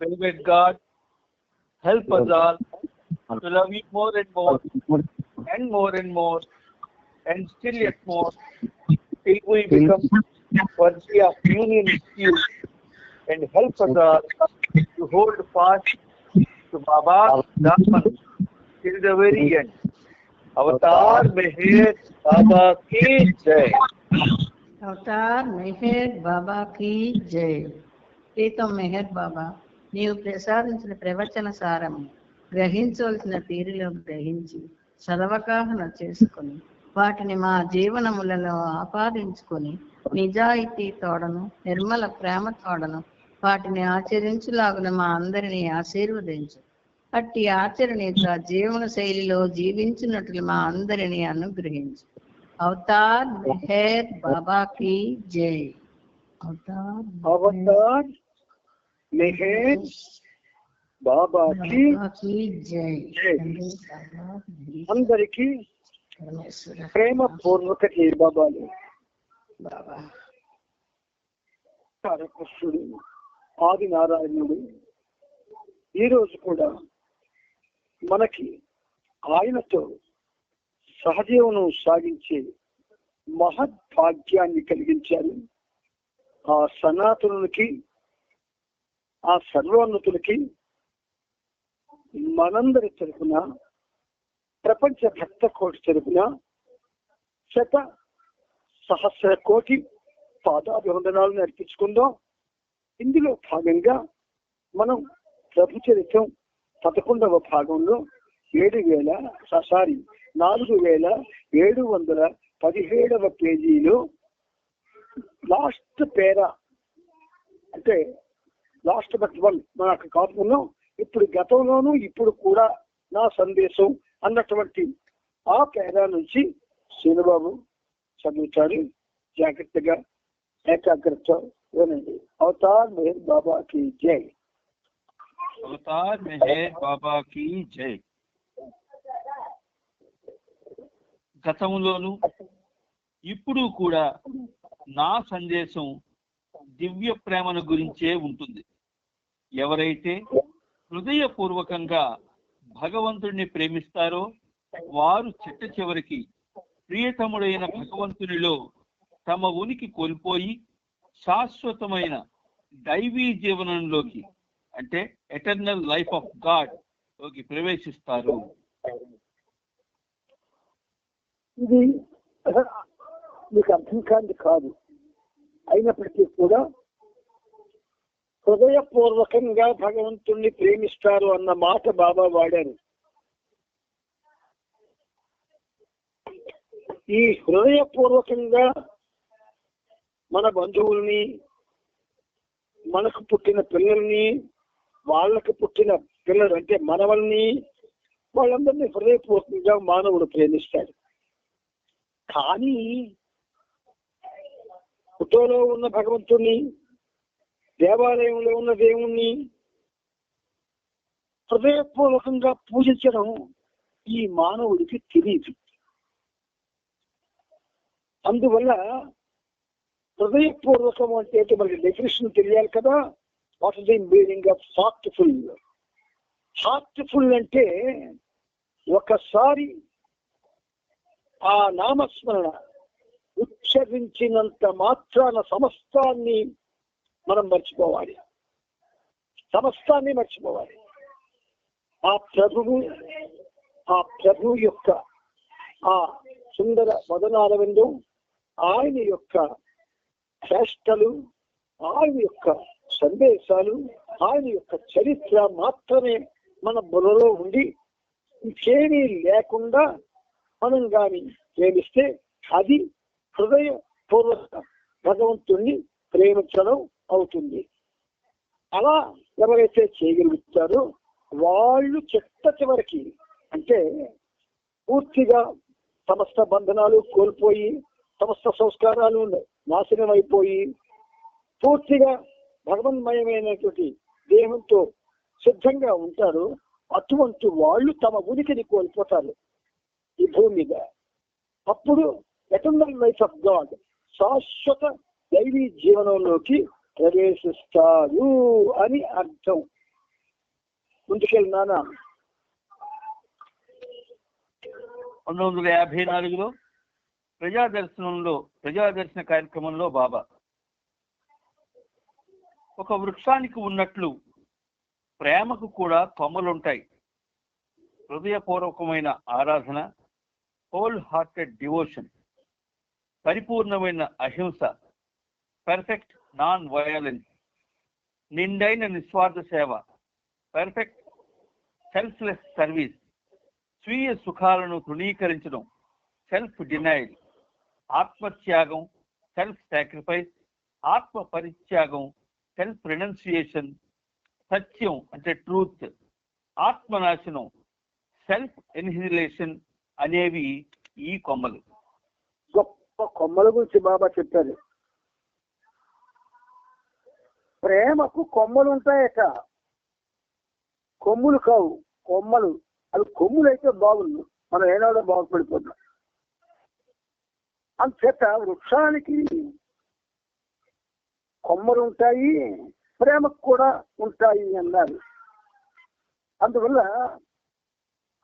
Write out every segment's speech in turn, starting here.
Beloved God, help us all to love you more and more, and more and more, and still yet more, till we become worthy of union with you, and help us all to hold fast to Baba's Dharma till the very end. Avatar Meher Baba ki Jai. Avatar Meher బాబాకి జై. ప్రీతం మెహర్ బాబా, నీవు ప్రసాదించిన ప్రవచన సారము గ్రహించవలసిన తీరులో గ్రహించి సదవగాహన చేసుకొని వాటిని మా జీవనములలో ఆపాదించుకొని నిజాయితీ తోడను నిర్మల ప్రేమ తోడను వాటిని ఆచరించులాగున మా అందరినీ ఆశీర్వదించు. అట్టి ఆచరణీత జీవన శైలిలో జీవించినట్లు మా అందరినీ అనుగ్రహించు. అవతార్ మెహర్ బాబా కి జై. అవతార్ మెహర్ బాబా కి జై. అందరికీ ప్రేమ పూర్వక జై బాబాలు. బాబా తారకృష్ణుడు ఆది నారాయణుడు ఈరోజు కూడా మనకి ఆయనతో సహజీవనం సాగించే మహద్భాగ్యాన్ని కలిగించారు. ఆ సనాతనులకి, ఆ సర్వోన్నతులకి మనందరి తరఫున, ప్రపంచ భక్త కోటి తరఫున శత సహస్ర కోటి పాదాభివందనాలను అర్పించుకుందాం. ఇందులో భాగంగా మనం ప్రభు చరిత్రం 11వ భాగంలో 4717వ పేజీలో లాస్ట్ పేరా, అంటే లాస్ట్ బట్ వన్ మనకు కాపుకున్నాం. ఇప్పుడు గతంలోనూ ఇప్పుడు కూడా నా సందేశం అన్నటువంటి ఆ పేరా నుంచి శ్రీనుబాబు చదువుతారు. జాగ్రత్తగా ఏకాగ్రత వినండి. అవతార్ మెహర్ బాబాకి జై. అవతార్ మెహర్ బాబాకి జై. గతంలోను ఇప్పుడు కూడా నా సందేశం దివ్య ప్రేమను గురించే ఉంటుంది. ఎవరైతే హృదయపూర్వకంగా భగవంతుడిని ప్రేమిస్తారో వారు చిట్ట చివరికి ప్రియతముడైన భగవంతునిలో తమ ఉనికి కోల్పోయి శాశ్వతమైన దైవీ జీవనంలోకి, అంటే ఎటర్నల్ లైఫ్ ఆఫ్ గాడ్ లోకి ప్రవేశిస్తారు. ఇది మీకు అర్థం కాదు కాదు అయినప్పటికీ కూడా హృదయపూర్వకంగా భగవంతుణ్ణి ప్రేమిస్తారు అన్న మాట బాబా వాడారు. ఈ హృదయపూర్వకంగా మన బంధువుల్ని, మనకు పుట్టిన పిల్లల్ని, వాళ్ళకు పుట్టిన పిల్లలు అంటే మనవల్ని, వాళ్ళందరినీ హృదయపూర్వకంగా మానవుడు ప్రేమిస్తాడు. కానీ ఫోటోలో ఉన్న భగవంతుణ్ణి, దేవాలయంలో ఉన్న దేవుణ్ణి హృదయపూర్వకంగా పూజించడం ఈ మానవుడికి తెలియదు. అందువల్ల హృదయపూర్వకం అంటే మనకి డెఫినేషన్ తెలియాలి కదా. What is the meaning of heartful? Heartful అంటే ఒకసారి ఆ నామస్మరణ ఉచ్చరించినంత మాత్రాన సమస్తాన్ని మనం మర్చిపోవాలి. సమస్తాన్ని మర్చిపోవాలి. ఆ ప్రభు యొక్క ఆ సుందర వదనారవిందం, ఆయన యొక్క చేష్టలు, ఆయన యొక్క సందేశాలు, ఆయన యొక్క చరిత్ర మాత్రమే మన బుర్రలో ఉండి ఇంకేమీ లేకుండా మనం కానీ ప్రేమిస్తే అది హృదయపూర్వక భగవంతుణ్ణి ప్రేమించడం అవుతుంది. అలా ఎవరైతే చేయగలుగుతారో వాళ్ళు చివరికి అంటే పూర్తిగా సమస్త బంధనాలు కోల్పోయి, సమస్త సంస్కారాలు నాశనం అయిపోయి, పూర్తిగా భగవన్మయమైనటువంటి దేహంతో సిద్ధంగా ఉంటారు. అటువంటి వాళ్ళు తమ ఉనికిని కోల్పోతారు ఈ భూమి మీద. అప్పుడు ఎటర్నల్ లైఫ్ ఆఫ్ గాడ్, శాశ్వత దైవీ జీవనంలోకి ప్రవేశిస్తారు అని అర్థం. ముందుకెళ్ళినానా? 1954లో ప్రజాదర్శన కార్యక్రమంలో బాబా ఒక వృక్షానికి ఉన్నట్లు ప్రేమకు కూడా కొమ్మలుంటాయి. హృదయపూర్వకమైన ఆరాధన, హోల్ హార్టెడ్ డివోషన్, పరిపూర్ణమైన అహింస, పర్ఫెక్ట్ నాన్ వయలెన్స్, నిండైన నిస్వార్థ సేవ, పర్ఫెక్ట్ సెల్ఫ్లెస్ సర్వీస్, స్వీయ సుఖాలను తృణీకరించడం, సెల్ఫ్ డినైల్, ఆత్మత్యాగం, సెల్ఫ్ సాక్రిఫైస్, ఆత్మ పరిత్యాగం, సెల్ఫ్ రెనౌన్సియేషన్, సత్యం అంటే ట్రూత్, ఆత్మనాశనం, సెల్ఫ్ ఎన్హిలేషన్ అనేవి ఈ కొమ్మలు. గొప్ప కొమ్మల గురించి బాబా చెప్పారు. ప్రేమకు కొమ్మలు ఉంటాయట, కొమ్ములు కావు, కొమ్మలు. అవి కొమ్ములు అయితే బాగుండు, మనం ఏనాడో బాగుపడిపోతాం. అంతేత వృక్షానికి కొమ్మలు ఉంటాయి, ప్రేమకు కూడా ఉంటాయి అన్నారు. అందువల్ల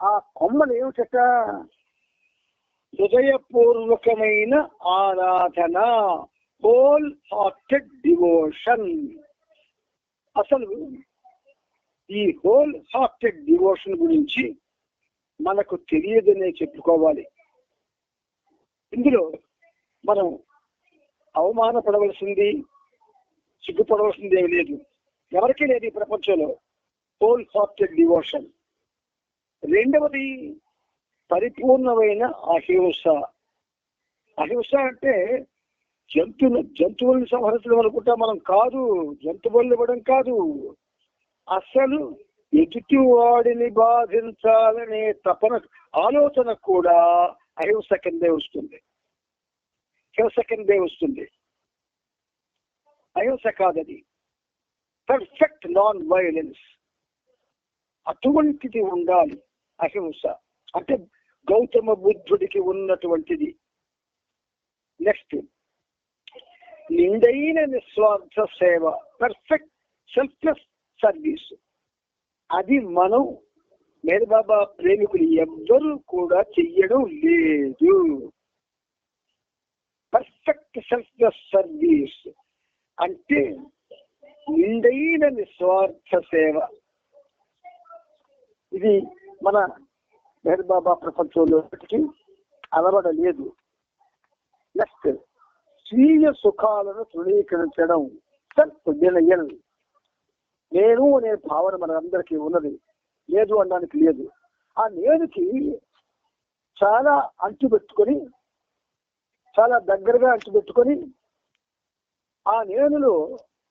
ఆ కొమ్మలు ఏమిటట? హృదయపూర్వకమైన ఆరాధన, హోల్ హార్టెడ్ డివోషన్. అసలు ఈ హోల్ హార్టెడ్ డివోషన్ గురించి మనకు తెలియదనే చెప్పుకోవాలి. ఇందులో మనం అవమానపడవలసింది, సిగ్గుపడవలసింది ఏమి లేదు, ఎవరికీ లేదు ఈ ప్రపంచంలో హోల్ హార్టెడ్ డివోషన్. రెండవది పరిపూర్ణమైన అహింస. అహింస అంటే జంతువుల్ని సంహరించడం అనుకుంటా మనం కాదు, జంతువుల్ని ఇవ్వడం కాదు. అసలు ఎదుటి వాడిని బాధించాలనే తపన, ఆలోచన కూడా అహింస కిందే వస్తుంది, హింస కిందే వస్తుంది. అహింస కాదది, పర్ఫెక్ట్ నాన్ వైలెన్స్. అటువంటిది ఉండాలి అహింస అంటే, గౌతమ బుద్ధుడికి ఉన్నటువంటిది. నెక్స్ట్, నిండైన నిస్వార్థ సేవ, పర్ఫెక్ట్ సెల్ఫ్లెస్ సర్వీస్. అది మనం మేరు బాబా ప్రేమికులు ఎవ్వరూ కూడా చెయ్యడం లేదు. పర్ఫెక్ట్ సెల్ఫ్లెస్ సర్వీస్ అంటే నిండైన నిస్వార్థ సేవ. ఇది మన మేరు బాబా ప్రపంచంలో అలవడలేదు. నెక్స్ట్, స్వీయ సుఖాలను తృణీకరించడం, సెల్ఫ్ డినయల్. నేను అనే భావన మనందరికీ ఉన్నది, లేదు అనడానికి లేదు. ఆ నేనుకి చాలా అంటుపెట్టుకొని, చాలా దగ్గరగా అంటుపెట్టుకొని, ఆ నేనులో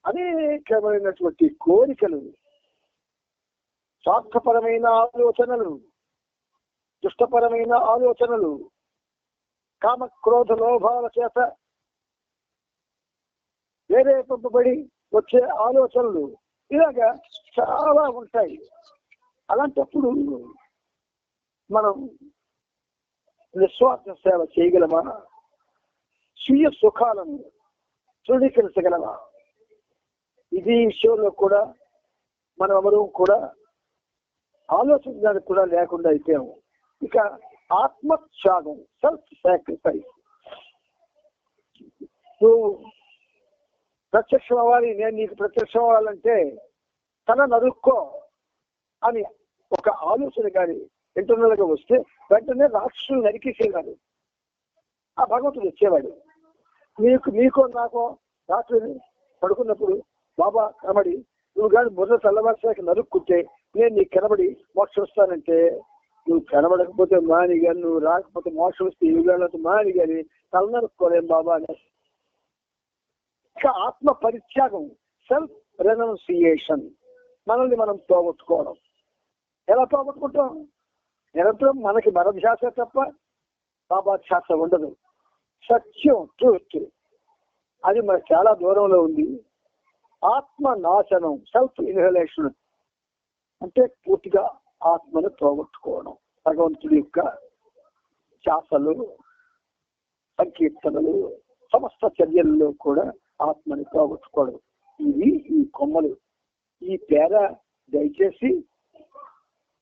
అనేకమైనటువంటి కోరికలు, స్వార్థపరమైన ఆలోచనలు, దుష్టపరమైన ఆలోచనలు, కామ క్రోధ లోభాల చేత వేరే పంపబడి వచ్చే ఆలోచనలు, ఇలాగా చాలా ఉంటాయి. అలాంటప్పుడు మనం నిస్వార్థ సేవ చేయగలమా? స్వీయ సుఖాలను తృణీకరించగలమా? ఇది విషయంలో కూడా మనం ఎవరు కూడా ఆలోచించడానికి కూడా లేకుండా అయిపోయాము. ఇక ఆత్మత్యాగం, సెల్ఫ్ సాక్రిఫైస్. నువ్వు ప్రత్యక్షం అవ్వాలి, నేను నీకు ప్రత్యక్షం అవ్వాలంటే తన నరుక్కో అని ఒక ఆలోచన కానీ ఇంటర్నల్ గా వస్తే వెంటనే రాక్షసులు నరికేసేవాడు ఆ భగవంతుడు వచ్చేవాడు. నీకో నాకో రాత్రి పడుకున్నప్పుడు బాబా కనబడి, నువ్వు కానీ బుర్ర తెల్లవారుసాకి నరుక్కుంటే నేను నీకు కనబడి మోక్షం వస్తానంటే, నువ్వు కనబడకపోతే మాని కానీ, నువ్వు రాకపోతే మోక్షం వస్తే ఇవి మాని కానీ తల నరుక్కోలేం బాబా అని. ఇక ఆత్మ పరిత్యాగం, సెల్ఫ్ రెనౌన్సియేషన్. మనల్ని మనం పోగొట్టుకోవడం. ఎలా పోగొట్టుకుంటాం? నిరంతరం మనకి మన ధ్యాస తప్ప బాబా ధ్యాస ఉండదు. సత్యం, ట్రూత్, అది మనకు చాలా దూరంలో ఉంది. ఆత్మ నాశనం, సెల్ఫ్ ఇన్హలేషన్ అంటే పూర్తిగా ఆత్మను పోగొట్టుకోవడం. భగవంతుడి యొక్క ధ్యాసలు, సంకీర్తనలు, సమస్త చర్యల్లో కూడా ఆత్మని పోగొట్టుకోవడం. ఇవి ఈ కొమ్మలు. ఈ పేర దయచేసి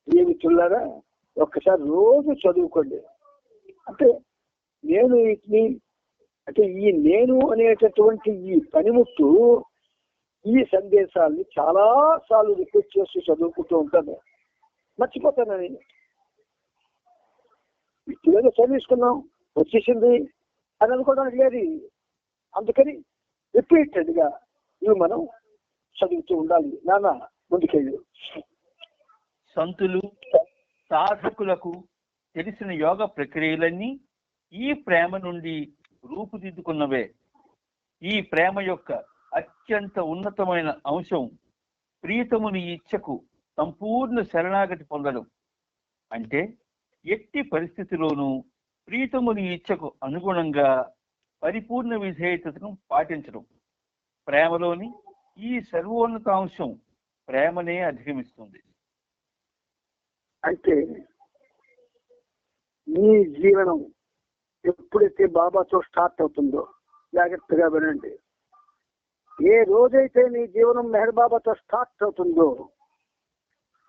ఏమి చుల్లారా ఒక్కసారి రోజు చదువుకోండి. అంటే నేను వీటిని అంటే ఈ నేను అనేటటువంటి ఈ పనిముట్టు ఈ సందేశాన్ని చాలా సార్లు రిపీట్ చేసి చదువుకుంటూ ఉంటాను. మర్చిపోతానని ఏదో చదివించుకున్నాం వచ్చేసింది అని అనుకోవడానికి లేదు. అందుకని రిపీటెడ్ గా ఇవి మనం చదువుతూ ఉండాలి. నాన్న ముందుకెళ్ళు. సంతులు సాధకులకు తెలిసిన యోగ ప్రక్రియలన్నీ ఈ ప్రేమ నుండి రూపుదిద్దుకున్నవే. ఈ ప్రేమ యొక్క అత్యంత ఉన్నతమైన అంశం ప్రీతముని ఇచ్ఛకు సంపూర్ణ శరణాగతి పొందడం. అంటే ఎట్టి పరిస్థితిలోనూ ప్రీతముని ఇచ్ఛకు అనుగుణంగా పరిపూర్ణ విధేయతను పాటించడం. ప్రేమలోని ఈ సర్వోన్నత అంశం ప్రేమనే అధిగమిస్తుంది. అంటే మీ జీవనం ఎప్పుడైతే బాబాతో స్టార్ట్ అవుతుందో జాగ్రత్తగా వినండి. ఏ రోజైతే నీ జీవనం మెహర్ బాబాతో స్టార్ట్ అవుతుందో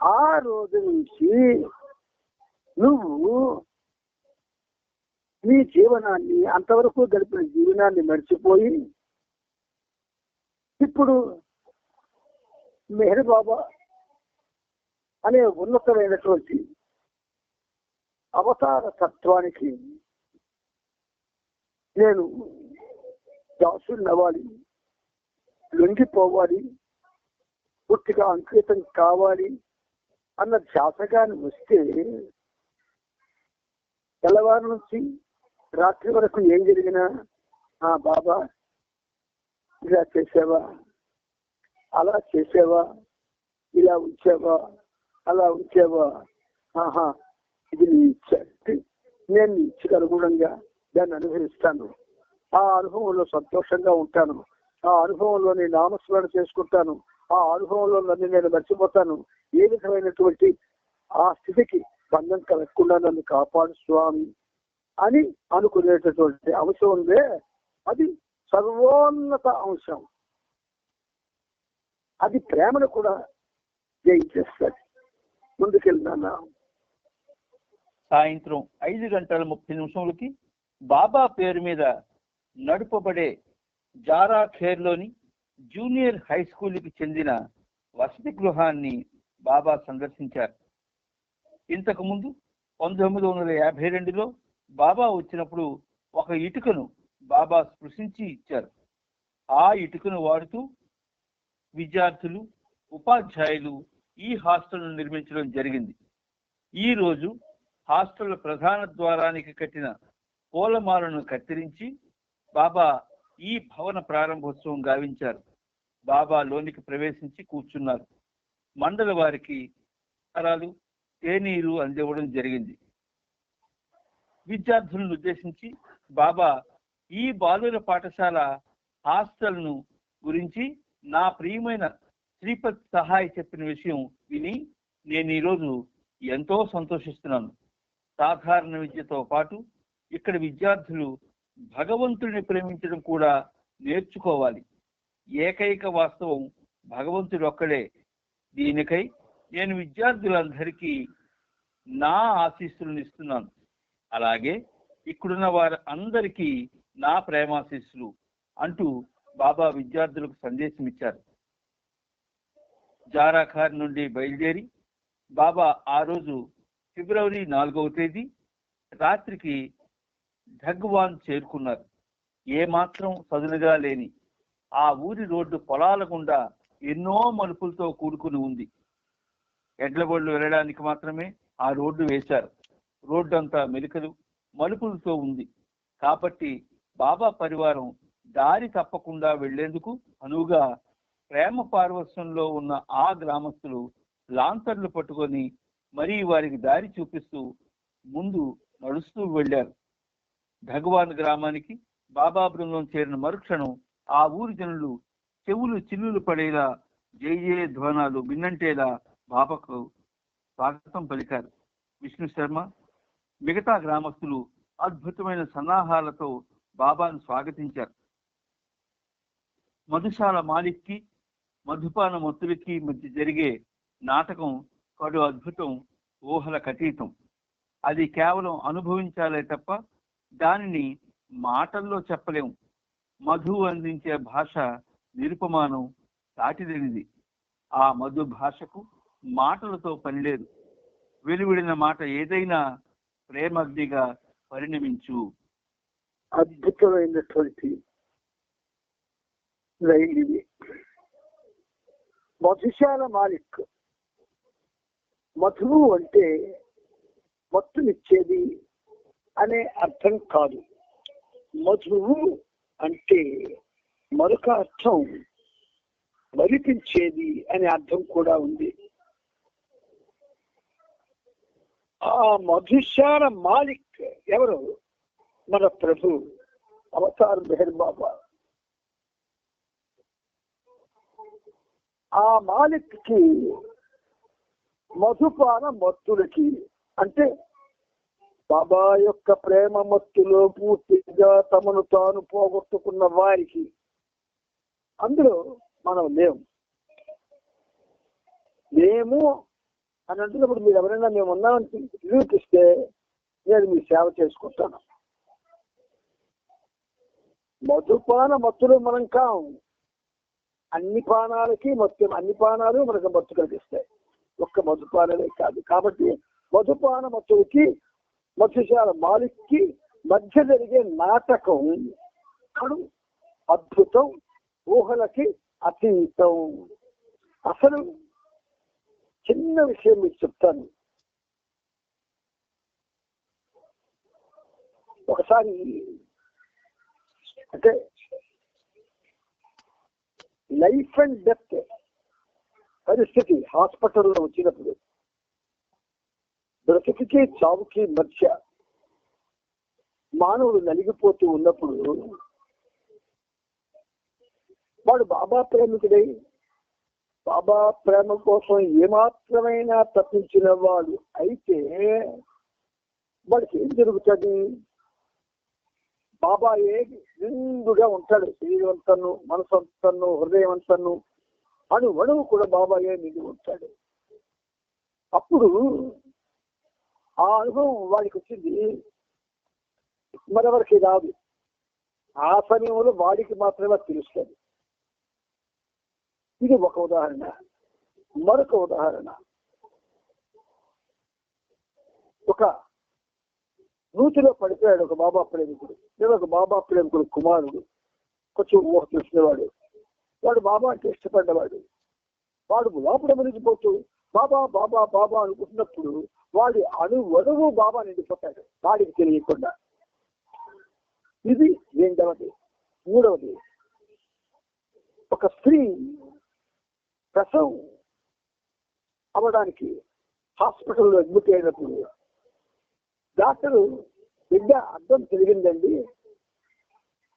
ఆ రోజు నుంచి నువ్వు నీ జీవనాన్ని అంతవరకు గడిపిన జీవనాన్ని మర్చిపోయి ఇప్పుడు మెహర్ బాబా అనే ఉన్నతమైనటువంటి అవతార తత్వానికి నేను దాసుని అవ్వాలి, లొంగిపోవాలి, పూర్తిగా అంకితం కావాలి అన్న ధ్యాసగాని వస్తే తెల్లవారు నుంచి రాత్రి వరకు ఏం జరిగినా బాబా ఇలా చేసావా, అలా చేసావా, ఇలా ఉంచావా, అలా ఉంచావా, ఇది నీ ఇచ్చ, నేను నీ ఇచ్చకు అనుగుణంగా దాన్ని అనుభవిస్తాను, ఆ అనుభవంలో సంతోషంగా ఉంటాను, ఆ అనుభవంలో నేను నామస్మరణ చేసుకుంటాను, ఆ అనుభవంలో నన్ను నేను మర్చిపోతాను, ఏ విధమైనటువంటి ఆ స్థితికి బంధం కలగకుండా నన్ను కాపాడు స్వామి అని అనుకునేటటువంటి అంశం ఉందే అది సర్వోన్నత అంశం. అది ప్రేమను కూడా జయించేస్తుంది. ముందుకెళ్ళినా సాయంత్రం 5:30 బాబా పేరు మీద నడుపబడే జారా ఖేర్లోని జూనియర్ హై స్కూల్కి చెందిన వసతి గృహాన్ని బాబా సందర్శించారు. ఇంతకు ముందు 1952లో బాబా వచ్చినప్పుడు ఒక ఇటుకను బాబా స్పృశించి ఇచ్చారు. ఆ ఇటుకను వాడుతూ విద్యార్థులు, ఉపాధ్యాయులు ఈ హాస్టల్ను నిర్మించడం జరిగింది. ఈ రోజు హాస్టల్ ప్రధాన ద్వారానికి కట్టిన పూలమాలను కత్తిరించి బాబా ఈ భవన ప్రారంభోత్సవం గావించారు. బాబా లోనికి ప్రవేశించి కూర్చున్నారు. మండల వారికి తరాలు తేనీరు అందివ్వడం జరిగింది. విద్యార్థులను ఉద్దేశించి బాబా ఈ బాలుర పాఠశాల హాస్టల్ను గురించి నా ప్రియమైన శ్రీపతి సహాయ్ చెప్పిన విషయం విని నేను ఈరోజు ఎంతో సంతోషిస్తున్నాను. సాధారణ విద్యతో పాటు ఇక్కడ విద్యార్థులు భగవంతుడిని ప్రేమించడం కూడా నేర్చుకోవాలి. ఏకైక వాస్తవం భగవంతుడు ఒక్కడే. దీనికై నేను విద్యార్థులందరికీ నా ఆశీస్సులను ఇస్తున్నాను. అలాగే ఇక్కడున్న వారి అందరికీ నా ప్రేమాశీస్సులు అంటూ బాబా విద్యార్థులకు సందేశం ఇచ్చారు. జారాఖార్ నుండి బయలుదేరి బాబా ఆ రోజు ఫిబ్రవరి 4వ తేదీ రాత్రికి ఢగ్వాన్ చేరుకున్నారు. ఏమాత్రం సదునుగా లేని ఆ ఊరి రోడ్డు పొలాల గుండా ఎన్నో మలుపులతో కూడుకుని ఉంది. ఎడ్లబళ్ళు వెళ్ళడానికి మాత్రమే ఆ రోడ్డు వేశారు. రోడ్డు అంతా మెలికలు మలుపులతో ఉంది. కాబట్టి బాబా పరివారం దారి తప్పకుండా వెళ్లేందుకు అనువుగా ప్రేమ పార్వశ్యంలో ఉన్న ఆ గ్రామస్తులు లాంతర్లు పట్టుకొని మరీ వారికి దారి చూపిస్తూ ముందు నడుస్తూ వెళ్లారు. భగవాన్ గ్రామానికి బాబా బృందం చేరిన మరుక్షణం ఆ ఊరి జనులు చెవులు చిల్లులు పడేలా జై జయ ధ్వానాలు విన్నంటేలా బాబాకు స్వాగతం పలికారు. విష్ణు శర్మ మిగతా గ్రామస్తులు అద్భుతమైన సన్నాహాలతో బాబాను స్వాగతించారు. మధుశాల మాలిక్కి మధుపాన మత్తులకి మధ్య జరిగే నాటకం కడు అద్భుతం, ఊహలకు అతీతం. అది కేవలం అనుభవించాలే తప్ప దానిని మాటల్లో చెప్పలేం. మధు అందించే భాష నిరుపమానం, సాటిదనిది. ఆ మధు భాషకు మాటలతో పనిలేదు. వెలువడిన మాట ఏదైనా ప్రేమగ్నిగా పరిణమించు. అద్భుతమైనటువంటి రైలు ఇది. మధుశాల మాలిక్. మధువు అంటే మత్తునిచ్చేది అనే అర్థం కాదు. మధువు అంటే మరొక అర్థం మరిపించేది అనే అర్థం కూడా ఉంది. ఆ మధుశాల మాలిక్ ఎవరు? మన ప్రభు అవతార్ మెహర్ బాబా. ఆ మాలిక్ కి మధుపాన మత్తులకి అంటే బాబా యొక్క ప్రేమ మత్తులో పూర్తిగా తమను తాను పోగొట్టుకున్న వారికి అందులో మనం మేము అని అంటున్నప్పుడు మీరు ఎవరైనా మేము ఉన్నామని నిరూపిస్తే నేను మీ సేవ చేసుకుంటాను. మధుపాన మత్తులు మనం కాం. అన్ని పానాలకి మత్తు, అన్ని పానాలు మనకు మత్తు కలిగిస్తాయి, ఒక్క మధుపానలే కాదు. కాబట్టి మధుపాన మత్తులకి మత్స్యశాల మాలిక్కి మధ్య జరిగే నాటకం కడు అద్భుతం, ఊహలకి అతీతం. అసలు చిన్న విషయం మీకు చెప్తాను. ఒకసారి అంటే లైఫ్ అండ్ డెత్ పరిస్థితి హాస్పిటల్లో వచ్చినప్పుడు బ్రతుకుకి చావుకి మధ్య మానవుడు నలిగిపోతూ ఉన్నప్పుడు వాడు బాబా ప్రేమికుడై బాబా ప్రేమ కోసం ఏమాత్రమైనా తప్పించిన వాడు అయితే వాడికి ఏం జరుగుతుంది? బాబా నిండుగా ఉంటాడు. శరీరవంతను, మనసంతను, హృదయవంతను, అణువు కూడా బాబాయే నిండి ఉంటాడు. అప్పుడు ఆ అనుభవం వాడికి వచ్చింది, మరెవరికి రాదు. ఆ సమయంలో వాడికి మాత్రమే తెలుస్తుంది. ఇది ఒక ఉదాహరణ. మరొక ఉదాహరణ, ఒక నూతిలో పడిపోయాడు ఒక బాబా ప్రేమికుడు. నేను ఒక బాబా ప్రేమికుడు కుమారుడు, కొంచెం ఊహ తెలిసినవాడు. వాడు బాబా అంటే ఇష్టపడ్డవాడు. వాడు లోపల మునిగిపోతూ బాబా బాబా బాబా అనుకుంటున్నప్పుడు వాడి అణువు బాబా నిండిపోతాడు వాడికి తెలియకుండా. ఇది రెండవది. మూడవది, ఒక స్త్రీ ప్రసవం అవ్వడానికి హాస్పిటల్లో అడ్మిట్ అయినప్పుడు డాక్టరు బిడ్డ అర్థం తిరిగిందండి,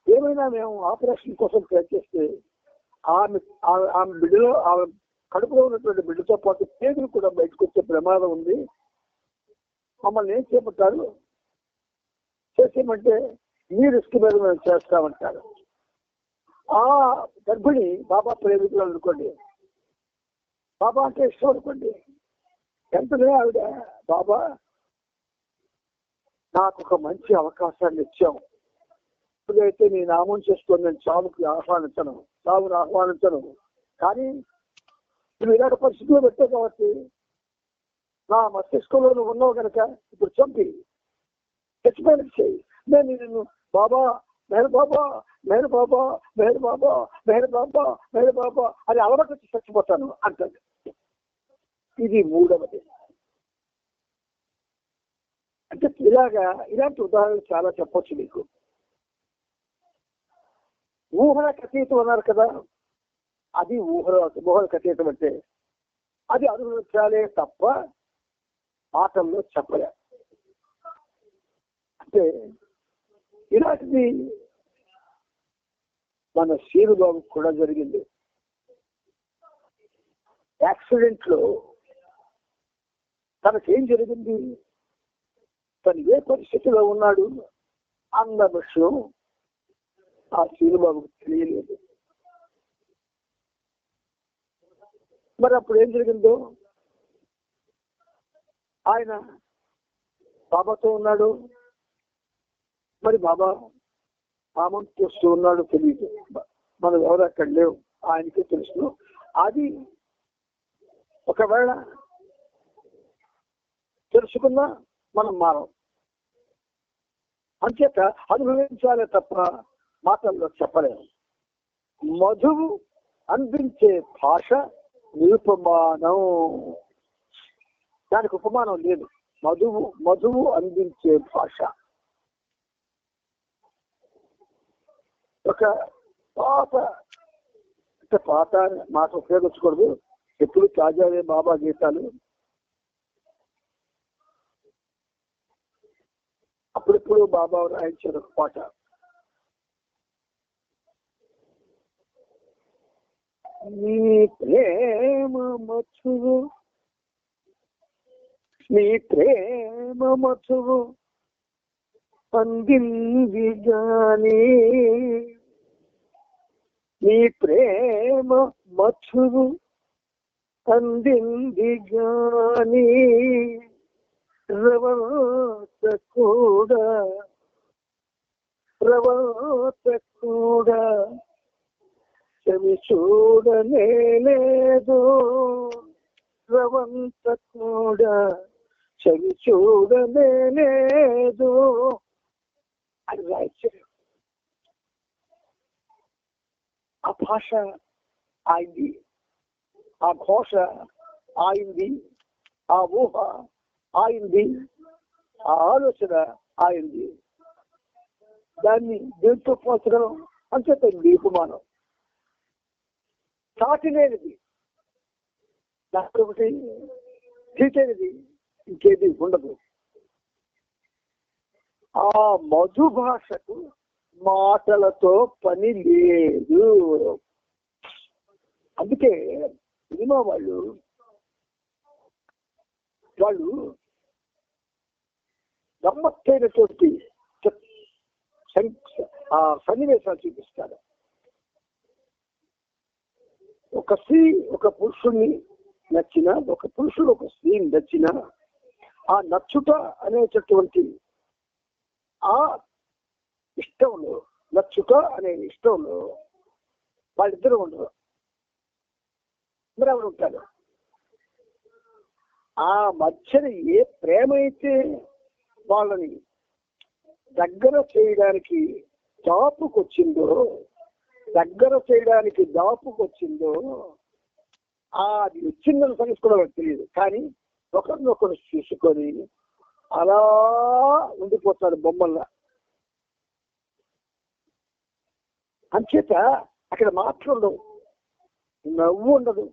ఏమైనా మేము ఆపరేషన్ కోసం ప్రయత్నిస్తే ఆమె బిడ్డలో, ఆమె కడుపులో ఉన్నటువంటి బిడ్డతో పాటు పేగులు కూడా బయటకు వచ్చే ప్రమాదం ఉంది, మమ్మల్ని ఏం చేపట్టారు? చేసేయమంటే మీ రిస్క్ మీద మేము చేస్తామంటారు. ఆ గర్భిణి బాబా ప్రేమికులు అనుకోండి, బాబా అంటే ఇష్టం అనుకోండి. వెంటనే ఆవిడ, బాబా నాకు ఒక మంచి అవకాశాన్ని ఇచ్చాము, ఇప్పుడైతే నీ నామం చేసుకొని నేను చావును ఆహ్వానించను, కానీ నువ్వు ఇలాంటి పరిస్థితుల్లో పెట్టావు కాబట్టి నా మస్తిష్కంలో నువ్వు ఉన్నావు కనుక ఇప్పుడు చంపి చచ్చిపోయినట్టు చేయి. నేను నిన్ను బాబా మెహర్ బాబా మెహర్ బాబా మెహర్ బాబా మెహర్ బాబా మెహర్ బాబా అని అలవాటు వచ్చి చచ్చిపోతాను అంటాడు. ఇది మూడవది. అంటే ఇలాంటి ఉదాహరణలు చాలా చెప్పొచ్చు మీకు. ఊహలకు అతీతం అన్నారు కదా, అది ఊహలకు అతీతం అంటే అది అనుభవించాలే తప్ప మాటల్లో చెప్పలే. అంటే ఇలాంటిది మన శ్రీనుబాబు కూడా జరిగింది. యాక్సిడెంట్ లో తనకేం జరిగింది, తను ఏ పరిస్థితిలో ఉన్నాడు అన్న విషయం ఆ శ్రీనుబాబుకు తెలియలేదు. మరి అప్పుడు ఏం జరిగిందో, ఆయన బాబాతో ఉన్నాడు, మరి బాబా ఆమెను చూస్తూ ఉన్నాడు, తెలియదు, మనం ఎవరు అక్కడ లేవు, ఆయనకే తెలుసు. అది ఒకవేళ తెలుసుకున్నా మనం మారం. అంచేత అనుభవించాలే తప్ప మాటల్లో చెప్పలేము. మధువు అందించే భాష నిరుపమానం, దానికి ఉపమానం లేదు. మధువు అందించే భాష. ఒక పాత మాట ఉపయోగించకూడదు, ఎప్పుడు తాజావే బాబా గీతాలు. అప్పుడెప్పుడు బాబా రాయించారు ఒక పాట. నీ ప్రేమ మధువు, నీ ప్రేమ మధువు అందింది గాని, నీ ప్రేమ మధువు అందింది గాని, రవాత కూడా చెవి చూడనే లేదు, రవంత కూడా చెవి చూడనే లేదు అని రాయించారు. ఆ భాష ఆయింది, ఆ ఘోష ఆయింది, ఆ ఊహ ఆయింది, ఆ ఆలోచన ఆయింది. దాన్ని దేంతో పోల్చడం అంచేత దీపమానం. సాటి లేనిది, దాంట్లో ఒకటి తీసేది ఇంకేది ఉండదు. ఆ మధు భాషకు మాటలతో పని లేదు. అందుకే సినిమా వాళ్ళు గమ్మత్తైనటువంటి సన్నివేశాలు చూపిస్తారు. ఒక స్త్రీ ఒక పురుషుణ్ణి నచ్చిన, ఒక పురుషుడు ఒక స్త్రీని నచ్చిన, ఆ నచ్చుట అనేటటువంటి ఆ ఇష్టంలో, నచ్చుట అనే ఇష్టంలో వాళ్ళిద్దరూ ఉండరు. మరి ఎవరు ఉంటారు? ఆ మధ్యన ఏ ప్రేమ అయితే వాళ్ళని దగ్గర చేయడానికి దాపుకొచ్చిందో, అది వచ్చిందని సంగతి కూడా వాళ్ళకి తెలియదు. కానీ ఒకరినొకరు చూసుకొని అలా ఉండిపోతారు బొమ్మల్లా. అంచేత అక్కడ మాటలు ఉండవు, నవ్వు ఉండదు,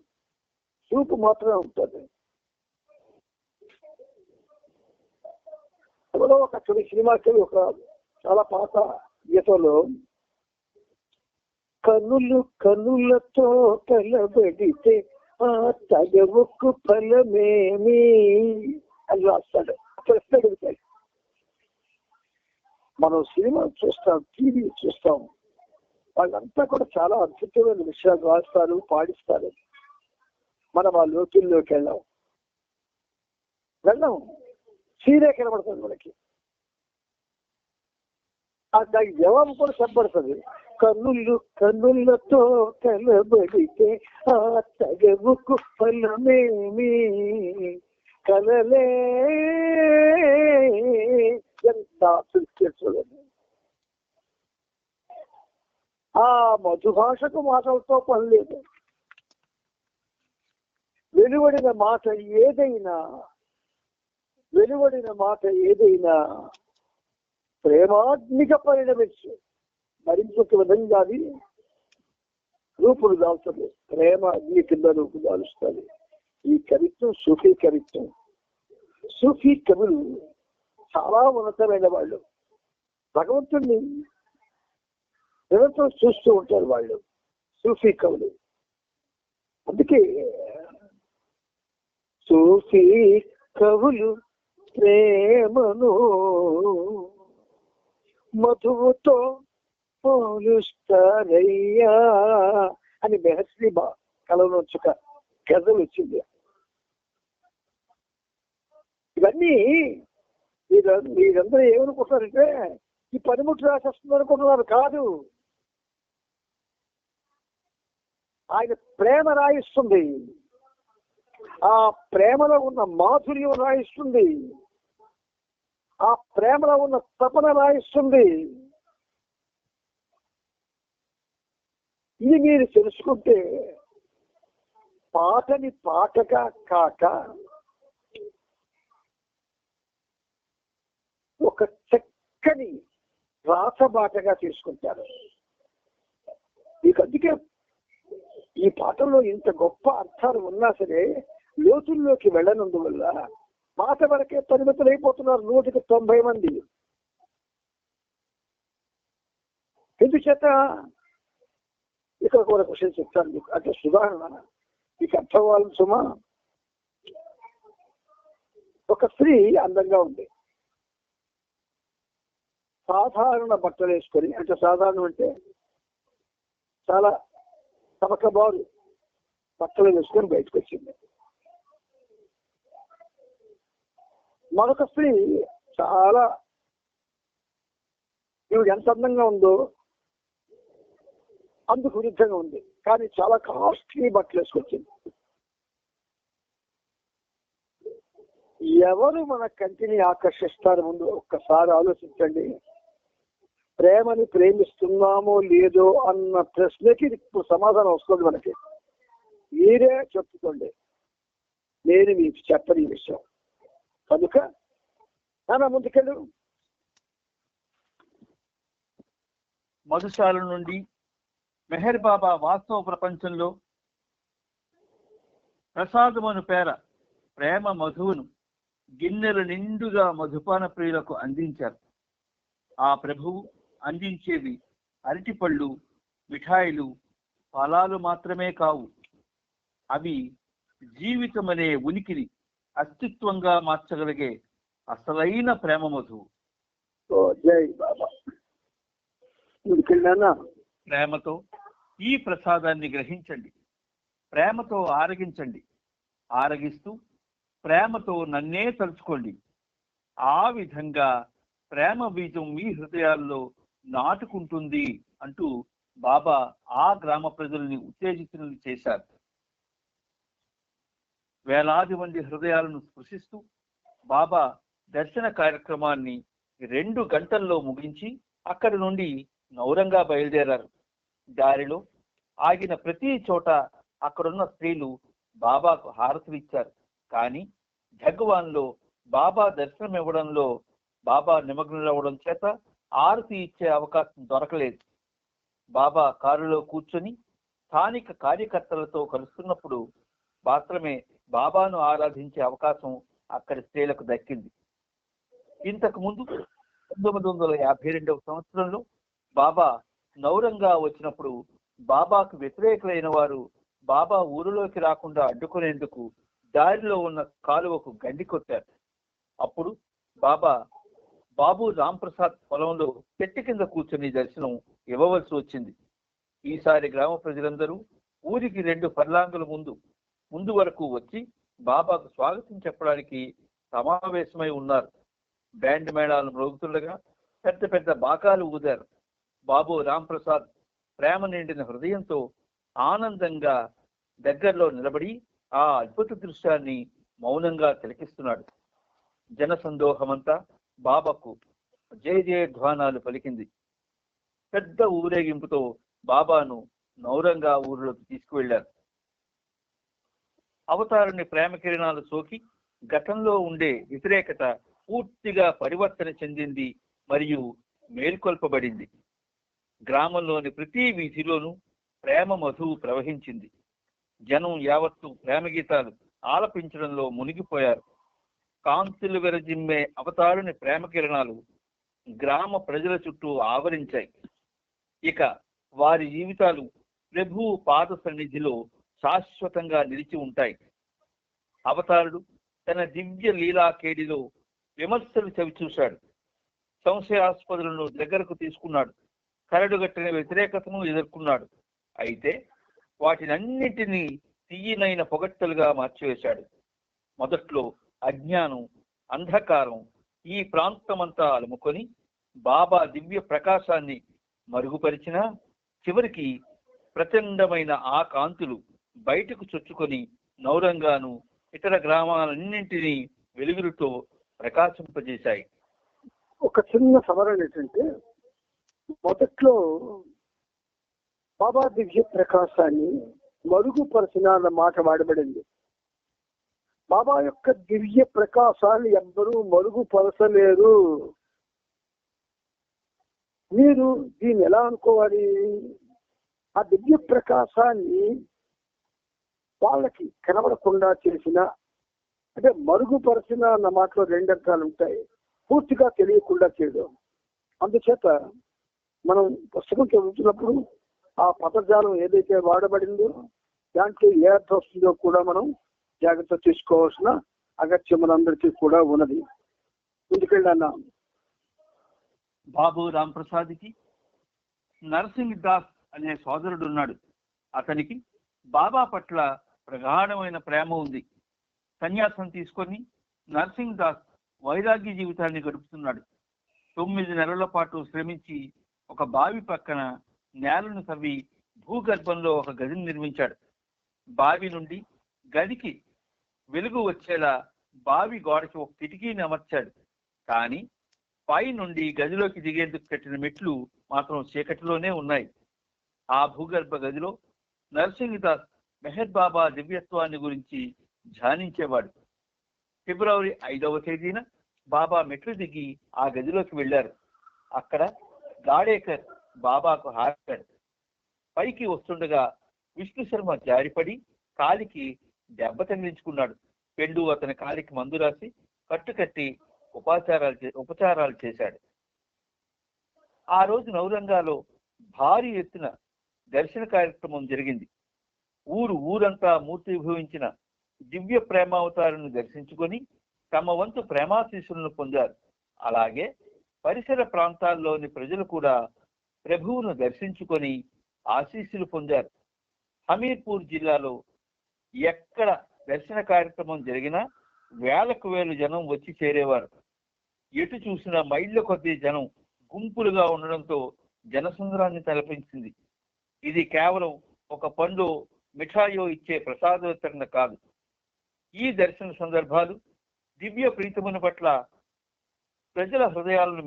చూపు మాత్రమే ఉంటుంది. ఎవరో ఒక సినిమాకి ఒక చాలా పాత గీతంలో కనులతో కలబడితే ఆ తగవుకు ఫలమేమి అని రాస్తాడు. ప్రశ్న అడుగుతాడు. మనం సినిమా చూస్తాం, టీవీ చూస్తాం, వాళ్ళంతా కూడా చాలా అద్భుతమైన విషయాలు రాస్తారు, పాడిస్తారు. మనం ఆ లోతుల్లోకి వెళ్ళాం, సీరే కనబడుతుంది మనకి. దానికి జవాబు కూడా చెప్పబడుతుంది. కన్నులతో కలబడితే ఆ తగవుకు ఫలమేమి, కలలే ఎంత చూడండి. ఆ మధుభాషకు మాటలతో పని లేదు. వెలువడిన మాట ఏదైనా ప్రేమాగ్నిగా పరిణమించు. మరింకొక విధంగా అది రూపులు దాల్చదు. ప్రేమ అగ్ని కింద రూపు దాలుస్తుంది. ఈ కవిత్వం సూఫీ కవిత్వం. సూఫీ కవులు చాలా ఉన్నతమైన వాళ్ళు. భగవంతుడిని నిరంతరం చూస్తూ ఉంటారు వాళ్ళు, సూఫీ కవులు. అందుకే సూఫీ కవులు ప్రేమను మధువుతో పోలుస్తారయ్యా అని మెహస్లీ కలవనొచ్చుక గజలు వచ్చింది. ఇవన్నీ మీరందరూ ఏమనుకుంటారంటే ఈ పనిముట్లు రాసేస్తుంది అనుకుంటున్నారు. కాదు, ఆయన ప్రేమ రాయిస్తుంది. ఆ ప్రేమలో ఉన్న మాధుర్యం రాయిస్తుంది. ఆ ప్రేమలో ఉన్న తపన రాయిస్తుంది. ఇది మీరు తెలుసుకుంటే పాటని పాటగా కాక ఒక చక్కని రాసబాటగా తీసుకుంటారు. మీకు అందుకే ఈ పాటల్లో ఇంత గొప్ప అర్థాలు ఉన్నా సరే లోతుల్లోకి వెళ్ళనందువల్ల మాట వరకే పరిమితులైపోతున్నారు 190 మంది. ఎందుచేత ఇక్కడ కూడా క్వశ్చన్ చెప్తాను మీకు, అంటే సుధారణ మీకు అర్థం అవ్వాలి సుమా. ఒక స్త్రీ అందంగా ఉంది, సాధారణ బట్టలు వేసుకొని, అంటే సాధారణం అంటే చాలా తమకబారు బట్టలు వేసుకొని బయటకు వచ్చింది. మరొక స్త్రీ చాలా, ఈవిడ ఎంత అందంగా ఉందో అందుకు విరుద్ధంగా ఉంది, కానీ చాలా కాస్ట్లీ బట్టలు వేసుకొచ్చింది. ఎవరు మన కంటిని ఆకర్షిస్తారు? ముందు ఒక్కసారి ఆలోచించండి. ప్రేమని ప్రేమిస్తున్నామో లేదో అన్న ప్రశ్నకి ఇప్పుడు సమాధానం వస్తుంది మనకి. మీరే చెప్పుకోండి, నేను మీకు చెప్పని విషయం. కనుక నాన్న ముందుకెళ్ళు. మధుశాల నుండి మెహర్ బాబా వాస్తవ ప్రపంచంలో ప్రసాదమును పేర ప్రేమ మధువును గిన్నెలు నిండుగా మధుపాన ప్రియులకు అందించారు. ఆ ప్రభువు అందించేవి అరటిపళ్ళు, మిఠాయిలు, ఫలాలు మాత్రమే కావు. అవి జీవితం అనే ఉనికిని అస్తిత్వంగా మార్చగలిగే అసలైన ప్రేమ మధువు. జై బాబా. ప్రేమతో ఈ ప్రసాదాన్ని గ్రహించండి, ప్రేమతో ఆరగించండి, ఆరగిస్తూ ప్రేమతో నన్నే తలుచుకోండి. ఆ విధంగా ప్రేమ బీజం మీ హృదయాల్లో నాటుకుంటుంది అంటూ బాబా ఆ గ్రామ ప్రజల్ని ఉత్తేజితులను చేశారు. వేలాది మంది హృదయాలను స్పృశిస్తూ బాబా దర్శన కార్యక్రమాన్ని 2 గంటల్లో ముగించి అక్కడి నుండి నౌరంగా బయలుదేరారు. దారిలో ఆగిన ప్రతి చోట అక్కడున్న స్త్రీలు బాబాకు హారతులు ఇచ్చారు. కానీ భగవాన్లో బాబా దర్శనం ఇవ్వడంలో బాబా నిమగ్నులవ్వడం చేత హారతి ఇచ్చే అవకాశం దొరకలేదు. బాబా కారులో కూర్చొని స్థానిక కార్యకర్తలతో కలుస్తున్నప్పుడు మాత్రమే బాబాను ఆరాధించే అవకాశం అక్కడి స్త్రీలకు దక్కింది. ఇంతకు ముందు 1952వ సంవత్సరంలో బాబా నౌరంగా వచ్చినప్పుడు బాబాకు వ్యతిరేకులైన వారు బాబా ఊరిలోకి రాకుండా అడ్డుకునేందుకు దారిలో ఉన్న కాలువకు గండి కొట్టారు. అప్పుడు బాబు రాంప్రసాద్ పొలంలో చెట్టు కింద కూర్చొని దర్శనం ఇవ్వవలసి వచ్చింది. ఈసారి గ్రామ ప్రజలందరూ ఊరికి 2 ఫర్లాంగుల ముందు వరకు వచ్చి బాబాకు స్వాగతం చెప్పడానికి సమావేశమై ఉన్నారు. బ్యాండ్ మేళాలు మ్రోగుతుండగా పెద్ద పెద్ద బాకాలు ఊదారు. బాబు రాంప్రసాద్ ప్రేమ నిండిన హృదయంతో ఆనందంగా దగ్గరలో నిలబడి ఆ అద్భుత దృశ్యాన్ని మౌనంగా తిలకిస్తున్నాడు. జనసందోహమంతా బాబాకు జయ జయ ధ్వానాలు పలికింది. పెద్ద ఊరేగింపుతో బాబాను నౌరంగా ఊరిలోకి తీసుకువెళ్లారు. అవతారుని ప్రేమ కిరణాలు సోకి గతంలో ఉండే వ్యతిరేకత పూర్తిగా పరివర్తన చెందింది మరియు మేల్కొల్పబడింది. గ్రామంలోని ప్రతి వీధిలోనూ ప్రేమ మధువు ప్రవహించింది. జనం యావత్తు ప్రేమ గీతాలు ఆలపించడంలో మునిగిపోయారు. కాంతులు విరజిమ్మే అవతారుని ప్రేమ కిరణాలు గ్రామ ప్రజల చుట్టూ ఆవరించాయి. ఇక వారి జీవితాలు ప్రభువు పాద సన్నిధిలో శాశ్వతంగా నిలిచి ఉంటాయి. అవతారుడు తన దివ్య లీలా కేడిలో విమర్శలు చవిచూశాడు. సంశయాస్పదులను దగ్గరకు తీసుకున్నాడు. కరడుగట్టిన వ్యతిరేకతను ఎదుర్కొన్నాడు. అయితే వాటినన్నింటినీ తీయనైన పొగట్టలుగా మార్చివేశాడు. మొదట్లో అజ్ఞానం, అంధకారం ఈ ప్రాంతమంతా అలుముకొని బాబా దివ్య ప్రకాశాన్ని మరుగుపరిచినా చివరికి ప్రచండమైన ఆ కాంతులు బయటకు చొచ్చుకొని నౌరంగాను ఇతర గ్రామాలన్నింటినీ వెలుగులతో ప్రకాశింపజేశాయి. ఒక చిన్న సవరణ ఏంటంటే, మొదట్లో బాబా దివ్య ప్రకాశాన్ని మరుగుపరచిన అన్న మాట వాడబడింది. బాబా యొక్క దివ్య ప్రకాశాన్ని ఎవ్వరూ మరుగుపరచలేరు. మీరు దీన్ని ఎలా అనుకోవాలి? ఆ దివ్య ప్రకాశాన్ని వాళ్ళకి కనబడకుండా చేసిన, అంటే మరుగుపరిచిన అన్న మాటలో రెండు అర్థాలు ఉంటాయి. పూర్తిగా తెలియకుండా చేయడం. అందుచేత మనం పుస్తకం చదువుతున్నప్పుడు ఆ పదజాలం ఏదైతే వాడబడిందో దాంట్లో ఏ అర్థం వస్తుందో కూడా మనం జాగ్రత్త తీసుకోవాల్సిన అగత్యం మనందరికీ కూడా ఉన్నది. ముందుకెళ్ళన్నా. బాబు రాంప్రసాద్కి నరసింగ్ దాస్ అనే సోదరుడు ఉన్నాడు. అతనికి బాబా పట్ల ప్రగాఢమైన ప్రేమ ఉంది. సన్యాసం తీసుకొని నరసింగ్ దాస్ వైరాగ్య జీవితాన్ని గడుపుతున్నాడు. 9 నెలల పాటు శ్రమించి ఒక బావి పక్కన నేలను తవ్వి భూగర్భంలో ఒక గదిని నిర్మించాడు. బావి నుండి గదికి వెలుగు వచ్చేలా బావి గోడకి ఒక కిటికీని అమర్చాడు. కానీ పై నుండి గదిలోకి దిగేందుకు కట్టిన మెట్లు మాత్రం చీకటిలోనే ఉన్నాయి. ఆ భూగర్భ గదిలో నరసింగ్ దాస్ మెహర్ బాబా దివ్యత్వాన్ని గురించి ధ్యానించేవాడు. ఫిబ్రవరి 5వ తేదీన బాబా మెట్లు దిగి ఆ గదిలోకి వెళ్లారు. అక్కడ గాడేకర్ బాబాకు హారాడు. పైకి వస్తుండగా విష్ణు శర్మ జారిపడి కాలికి దెబ్బ తగిలించుకున్నాడు. పెండు అతని కాలికి మందు రాసి కట్టుకట్టి ఉపచారాలు చేశాడు. ఆ రోజు నౌరంగాలో భారీ ఎత్తున దర్శన కార్యక్రమం జరిగింది. ఊరంతా మూర్తిభవించిన దివ్య ప్రేమావతారును దర్శించుకొని తమ వంతు ప్రేమాశీస్సులను పొందారు. అలాగే పరిసర ప్రాంతాల్లోని ప్రజలు కూడా ప్రభువును దర్శించుకొని ఆశీస్సులు పొందారు. హమీర్పూర్ జిల్లాలో ఎక్కడ దర్శన కార్యక్రమం జరిగినా వేలకు వేలు జనం వచ్చి చేరేవారు. ఎటు చూసినా మైళ్ళ కొద్దీ జనం గుంపులుగా ఉండడంతో జనసంద్రాన్ని తలపించింది. ఇది కేవలం ఒక పండు మిఠాయో ఇచ్చే ప్రసాద వితరణ కాదు. ఈ దర్శన సందర్భాలు దివ్య ప్రీతముల పట్ల ప్రజల హృదయాలను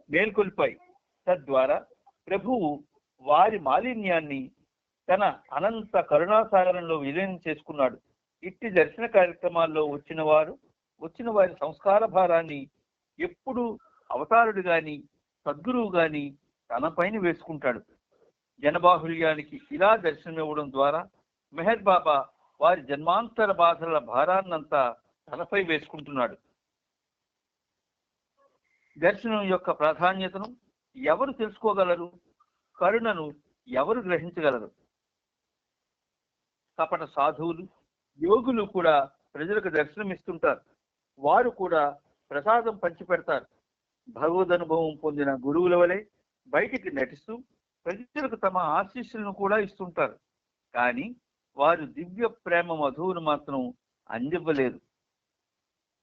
మేల్కొల్పాయి. తద్వారా ప్రభువు వారి మాలిన్యాన్ని తన అనంత కరుణాసాగరంలో విలీనం చేసుకున్నాడు. ఇట్టి దర్శన కార్యక్రమాల్లో వచ్చిన వారి సంస్కార భారాన్ని ఎప్పుడు అవతారుడు గాని సద్గురువు గాని తన పైన వేసుకుంటాడు. జనబాహుల్యానికి ఇలా దర్శనమివ్వడం ద్వారా మెహర్ బాబా వారి జన్మాంతర బాధల భారాన్నంతా తనపై వేసుకుంటున్నాడు. దర్శనం యొక్క ప్రాధాన్యతను ఎవరు తెలుసుకోగలరు? కరుణను ఎవరు గ్రహించగలరు? కపట సాధువులు, యోగులు కూడా ప్రజలకు దర్శనమిస్తుంటారు. వారు కూడా ప్రసాదం పంచిపెడతారు. భగవదనుభవం పొందిన గురువుల వలె బయటికి నటిస్తూ ప్రజలకు తమ ఆశీస్సులను కూడా ఇస్తుంటారు. కానీ వారు దివ్య ప్రేమ మధువును మాత్రం అందివ్వలేరు.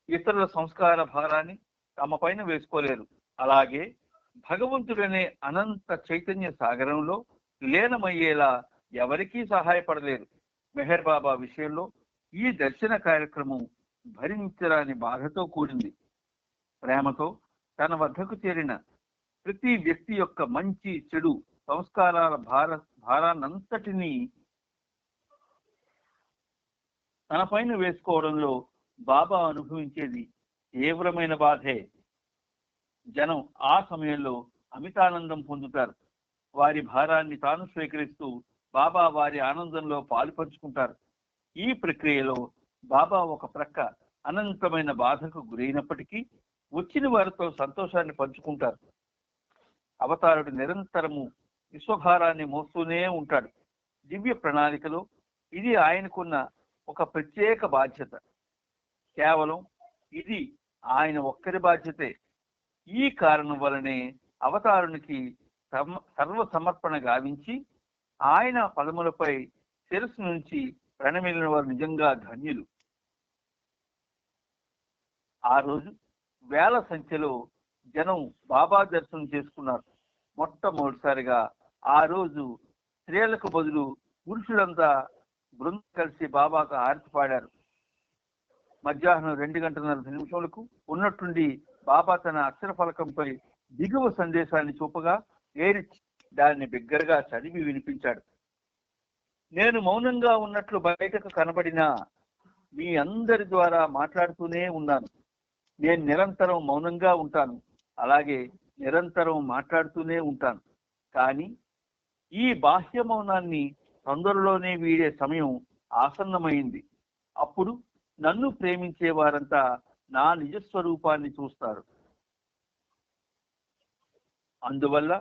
ఇతరుల సంస్కార భారాన్ని తమ పైన వేసుకోలేరు. అలాగే భగవంతుడనే అనంత చైతన్య సాగరంలో లీనమయ్యేలా ఎవరికీ సహాయపడలేరు. మెహర్ బాబా విషయంలో ఈ దర్శన కార్యక్రమం భరించరాని బాధతో కూడింది. ప్రేమతో తన వద్దకు చేరిన ప్రతి వ్యక్తి యొక్క మంచి చెడు సంస్కారాల భారాన్నంతటినీ తన పైన వేసుకోవడంలో బాబా అనుభవించేది తీవ్రమైన బాధే. జనం ఆ సమయంలో అమితానందం పొందుతారు. వారి భారాన్ని తాను స్వీకరిస్తూ బాబా వారి ఆనందంలో పాలు పంచుకుంటారు. ఈ ప్రక్రియలో బాబా ఒక ప్రక్క అనంతమైన బాధకు గురైనప్పటికీ వచ్చిన వారితో సంతోషాన్ని పంచుకుంటారు. అవతారుడు నిరంతరము విశ్వభారాన్ని మోస్తూనే ఉంటాడు. దివ్య ప్రణాళికలో ఇది ఆయనకున్న ఒక ప్రత్యేక బాధ్యత. కేవలం ఇది ఆయన ఒక్కరి బాధ్యతే. ఈ కారణం వలనే అవతారునికి సర్వ సమర్పణ గావించి ఆయన పదములపై శిరస్సు నుంచి ప్రణమిలిన వారు నిజంగా ధన్యులు. ఆ రోజు వేల సంఖ్యలో జనం బాబా దర్శనం చేసుకున్నారు. మొట్టమొదటిసారిగా ఆ రోజు స్త్రీలకు బదులు పురుషులంతా బృందం కలిసి బాబాకు హారతి పాడారు. మధ్యాహ్నం 2:40 ఉన్నట్టుండి బాబా తన అక్షర ఫలకంపై దిగువ సందేశాన్ని చూపగా ఏరిచి దాన్ని బిగ్గరగా చదివి వినిపించాడు. నేను మౌనంగా ఉన్నట్లు బయటకు కనబడినా మీ అందరి ద్వారా మాట్లాడుతూనే ఉన్నాను. నేను నిరంతరం మౌనంగా ఉంటాను, అలాగే నిరంతరం మాట్లాడుతూనే ఉంటాను. కానీ ఈ బాహ్య మౌనాన్ని తొందరలోనే వీడే సమయం ఆసన్నమైంది. అప్పుడు నన్ను ప్రేమించే వారంతా నా నిజస్వరూపాన్ని చూస్తారు. అందువల్ల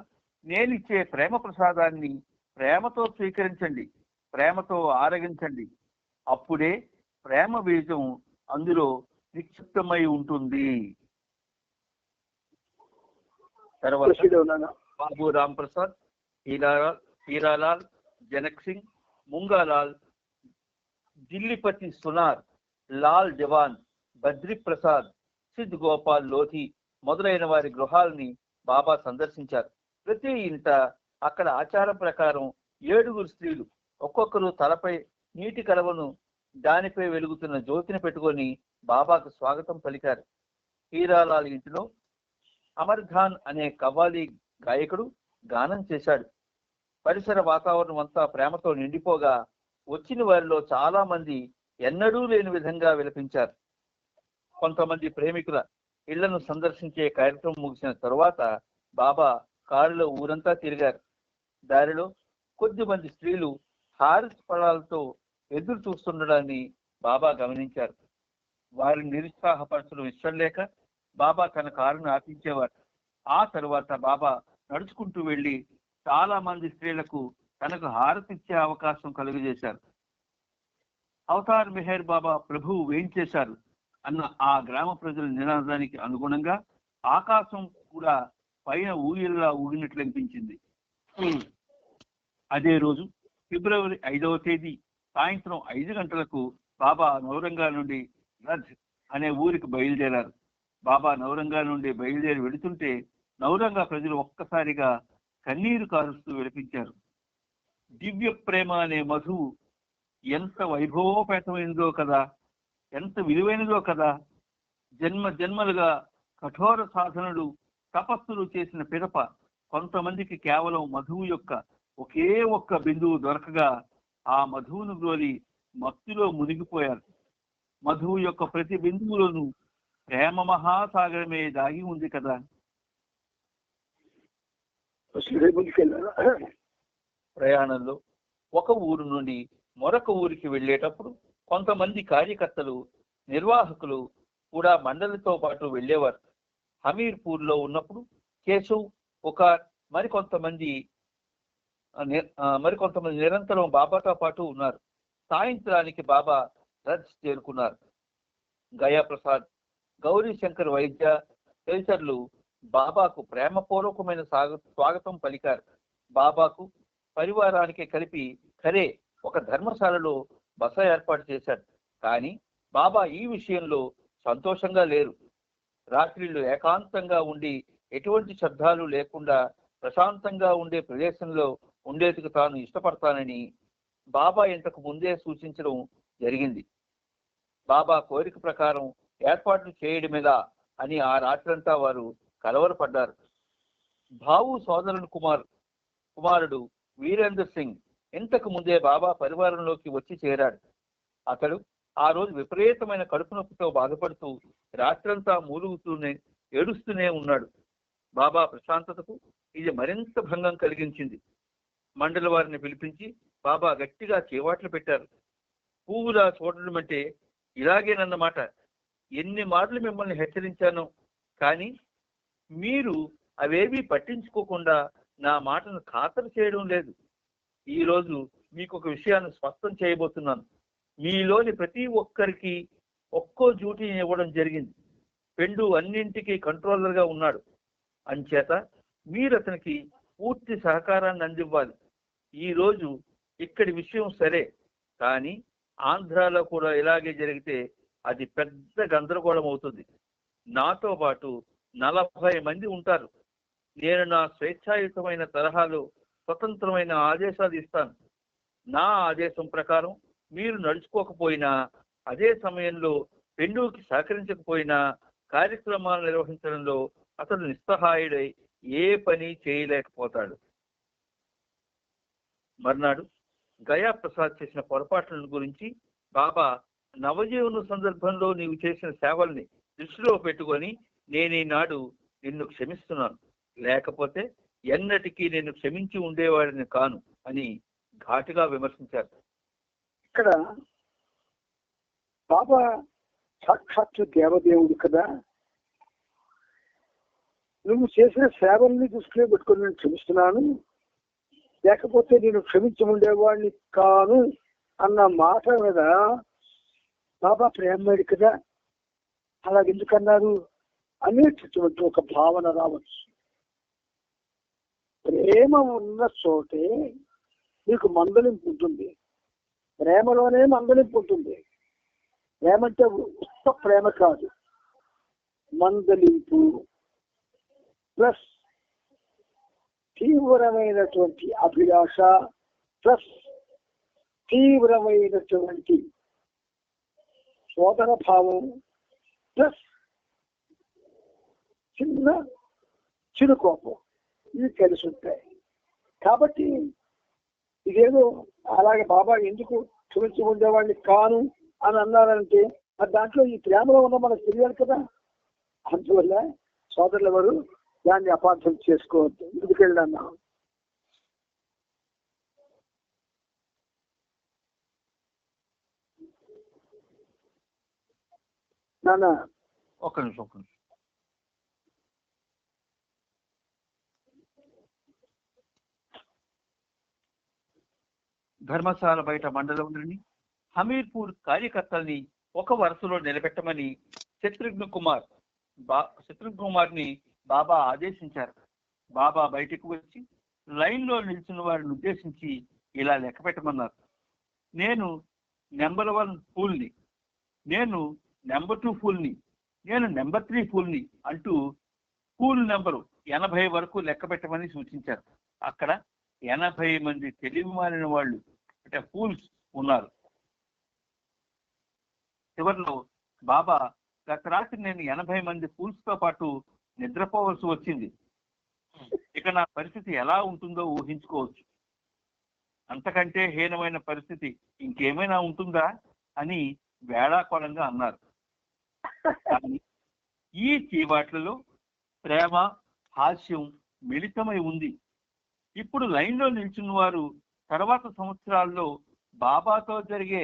నేనిచ్చే ప్రేమ ప్రసాదాన్ని ప్రేమతో స్వీకరించండి, ప్రేమతో ఆరగించండి. అప్పుడే ప్రేమ బీజం అందులో నిక్షిప్తమై ఉంటుంది. తర్వాత బాబు రామ్ ప్రసాద్, హీరాలాల్, జనక్ సింగ్, ముంగాలాల్, జిల్లిపతి సునార్, లాల్ జవాన్, బద్రి ప్రసాద్, సిద్ గోపాల్ లోధి మొదలైన వారి గృహాలని బాబా సందర్శించారు. ప్రతి ఇంట అక్కడ ఆచారం ప్రకారం 7 స్త్రీలు ఒక్కొక్కరు తలపై నీటి కలవను, దానిపై వెలుగుతున్న జ్యోతిని పెట్టుకొని బాబాకు స్వాగతం పలికారు. హీరాలాల్ ఇంటిలో అమర్ ఖాన్ అనే కవ్వాలి గాయకుడు గానం చేశాడు. పరిసర వాతావరణం అంతా ప్రేమతో నిండిపోగా వచ్చిన వారిలో చాలా మంది ఎన్నడూ లేని విధంగా విలపించారు. కొంతమంది ప్రేమికుల ఇళ్లను సందర్శించే కార్యక్రమం ముగిసిన తరువాత బాబా కారులో ఊరంతా తిరిగారు. దారిలో కొద్దిమంది స్త్రీలు హారతి ఫలాలతో ఎదురు చూస్తుండడాన్ని బాబా గమనించారు. వారిని నిరుత్సాహపరచడం ఇష్టం లేక బాబా తన కారును ఆపించేవారు. ఆ తరువాత బాబా నడుచుకుంటూ వెళ్లి చాలా మంది స్త్రీలకు తనకు హారతి ఇచ్చే అవకాశం కలుగజేశారు. అవతార్ మెహర్ బాబా ప్రభువు వేయించేశారు అన్న ఆ గ్రామ ప్రజల నినాదానికి అనుగుణంగా ఆకాశం కూడా పైన ఊయల్లా ఊగినట్లు అనిపించింది. అదే రోజు ఫిబ్రవరి 5వ తేదీ సాయంత్రం 5 గంటలకు బాబా నౌరంగా నుండి రథ్ అనే ఊరికి బయలుదేరారు. బాబా నౌరంగా నుండి బయలుదేరి వెళుతుంటే నౌరంగా ప్రజలు ఒక్కసారిగా కన్నీరు కారుస్తూ విలపించారు. దివ్య ప్రేమ అనే మధువు ఎంత వైభవోపేతమైనదో కదా, ఎంత విలువైనదో కదా. జన్మ జన్మలుగా కఠోర సాధనలు తపస్సులు చేసిన పిదప కొంతమందికి కేవలం మధువు యొక్క ఒకే ఒక్క బిందువు దొరకగా ఆ మధువును గ్రోలి మత్తులో మునిగిపోయారు. మధువు యొక్క ప్రతి బిందువులోనూ ప్రేమ మహాసాగరమే దాగి ఉంది కదా. ప్రయాణంలో ఒక ఊరు నుండి మరొక ఊరికి వెళ్ళేటప్పుడు కొంతమంది కార్యకర్తలు, నిర్వాహకులు కూడా మండలితో పాటు వెళ్ళేవారు. హమీర్పూర్ లో ఉన్నప్పుడు కేశవ్, పుకార్ మరికొంతమంది నిరంతరం బాబాతో పాటు ఉన్నారు. సాయంత్రానికి బాబా రథ్ చేరుకున్నారు. గయా ప్రసాద్, గౌరీ శంకర్ వైద్య తదితరులు బాబాకు ప్రేమపూర్వకమైన స్వాగతం పలికారు. బాబాకు పరివారానికి కలిపి ఖరే ఒక ధర్మశాలలో బస ఏర్పాటు చేశారు. కానీ బాబా ఈ విషయంలో సంతోషంగా లేరు. రాత్రిళ్ళు ఏకాంతంగా ఉండి ఎటువంటి శబ్దాలు లేకుండా ప్రశాంతంగా ఉండే ప్రదేశంలో ఉండేందుకు తాను ఇష్టపడతానని బాబా ఇంతకు ముందే సూచించడం జరిగింది. బాబా కోరిక ప్రకారం ఏర్పాట్లు చేయడమేలా అని ఆ రాత్రంతా వారు కలవరపడ్డారు. భావు సోదరుని కుమారుడు వీరేందర్ సింగ్ ఇంతకు ముందే బాబా పరివారంలోకి వచ్చి చేరాడు. అతడు ఆ రోజు విపరీతమైన కడుపు నొప్పితో బాధపడుతూ రాత్రంతా మూలుగుతూనే ఏడుస్తూనే ఉన్నాడు. బాబా ప్రశాంతతకు ఇది మరింత భంగం కలిగించింది. మండలి వారిని పిలిపించి బాబా గట్టిగా చేవాట్లు పెట్టారు. పువ్వులా చూడడం అంటే ఇలాగేనన్నమాట. ఎన్ని మార్లు మిమ్మల్ని హెచ్చరించాను, కానీ మీరు అవేవీ పట్టించుకోకుండా నా మాటను ఖాతరు చేయడం లేదు. ఈ రోజు మీకు ఒక విషయాన్ని స్పష్టం చేయబోతున్నాను. మీలోని ప్రతి ఒక్కరికి ఒక్కో డ్యూటీని ఇవ్వడం జరిగింది. పెండు అన్నింటికీ కంట్రోలర్ గా ఉన్నాడు. అంచేత మీరు అతనికి పూర్తి సహకారాన్ని అందివ్వాలి. ఈరోజు ఇక్కడి విషయం సరే, కానీ ఆంధ్రాలో కూడా ఇలాగే జరిగితే అది పెద్ద గందరగోళం అవుతుంది. నాతో పాటు 40 మంది ఉంటారు. నేను నా స్వేచ్ఛాయుతమైన తరహాలో స్వతంత్రమైన ఆదేశాలు ఇస్తాను. నా ఆదేశం ప్రకారం మీరు నడుచుకోకపోయినా, అదే సమయంలో పెండుకి సహకరించకపోయినా కార్యక్రమాలు నిర్వహించడంలో అతడు నిస్సహాయుడై ఏ పని చేయలేకపోతాడు. మర్నాడు గయా ప్రసాద్ చేసిన పొరపాట్లను గురించి బాబా, నవజీవన సందర్భంలో నీవు చేసిన సేవల్ని దృష్టిలో పెట్టుకొని నేనీనాడు నిన్ను క్షమిస్తున్నాను, లేకపోతే ఎన్నటికీ నేను క్షమించి ఉండేవాడిని కాను అని ఘాటుగా విమర్శించారు. ఇక్కడ బాబా సాక్షాత్తు దేవదేవుడు కదా, నువ్వు చేసిన సేవల్ని దృష్టిలో పెట్టుకొని నేను క్షమిస్తున్నాను, లేకపోతే నేను క్షమించి ఉండేవాడిని కాను అన్న మాట మీద బాబా ప్రేమడు కదా, అలాగెందుకన్నారు అనేటటువంటి ఒక భావన రావచ్చు. ప్రేమ ఉన్న చోటే నీకు మందలింపు ఉంటుంది. ప్రేమలోనే మందలింపు ఉంటుంది. ప్రేమ అంటే ఉత్త ప్రేమ కాదు, మందలింపు ప్లస్ తీవ్రమైనటువంటి అభిలాష ప్లస్ తీవ్రమైనటువంటి సోదర భావం ప్లస్ చిన్న చిరుకోపం, ఇవి కలిసి ఉంటాయి. కాబట్టి ఇదేదో అలాగే బాబా ఎందుకు క్షమించి ఉండేవాడిని కాను అని అన్నారంటే మరి దాంట్లో ఈ ప్రేమలో ఉన్న మనకు తెలియాలి కదా. అందువల్ల సోదరులు ఎవరు దాన్ని అపార్థం చేసుకోవద్దు. ముందుకెళ్ళన్నా నాన్న ఒక్క నిమిషం. ధర్మశాల బయట మండలంలోని హమీర్పూర్ కార్యకర్తల్ని ఒక వరుసలో నిలబెట్టమని శత్రుఘ్న కుమార్ని బాబా ఆదేశించారు. బాబా బయటకు వచ్చి లైన్లో నిల్చున్న వారిని ఉద్దేశించి ఇలా లెక్క పెట్టమన్నారు. నేను నెంబర్ 1 ఫూల్ని, నేను నెంబర్ 2 ఫూల్ని, నేను నెంబర్ 3 ఫూల్ని అంటూ ఫూల్ నెంబరు 80 వరకు లెక్క పెట్టమని సూచించారు. అక్కడ 80 మంది తెలివి మారిన వాళ్ళు అంటే ఫూల్స్ ఉన్నారు. చివరిలో బాబా, గత రాత్రి నేను 80 మంది ఫూల్స్ తో పాటు నిద్రపోవలసి వచ్చింది. ఇక నా పరిస్థితి ఎలా ఉంటుందో ఊహించుకోవచ్చు. అంతకంటే హీనమైన పరిస్థితి ఇంకేమైనా ఉంటుందా అని వేళాకోళంగా అన్నారు. కానీ ఈ చీవాట్లలో ప్రేమ, హాస్యం మిళితమై ఉంది. ఇప్పుడు లైన్లో నిల్చున్న వారు తర్వాత సంవత్సరాల్లో బాబాతో జరిగే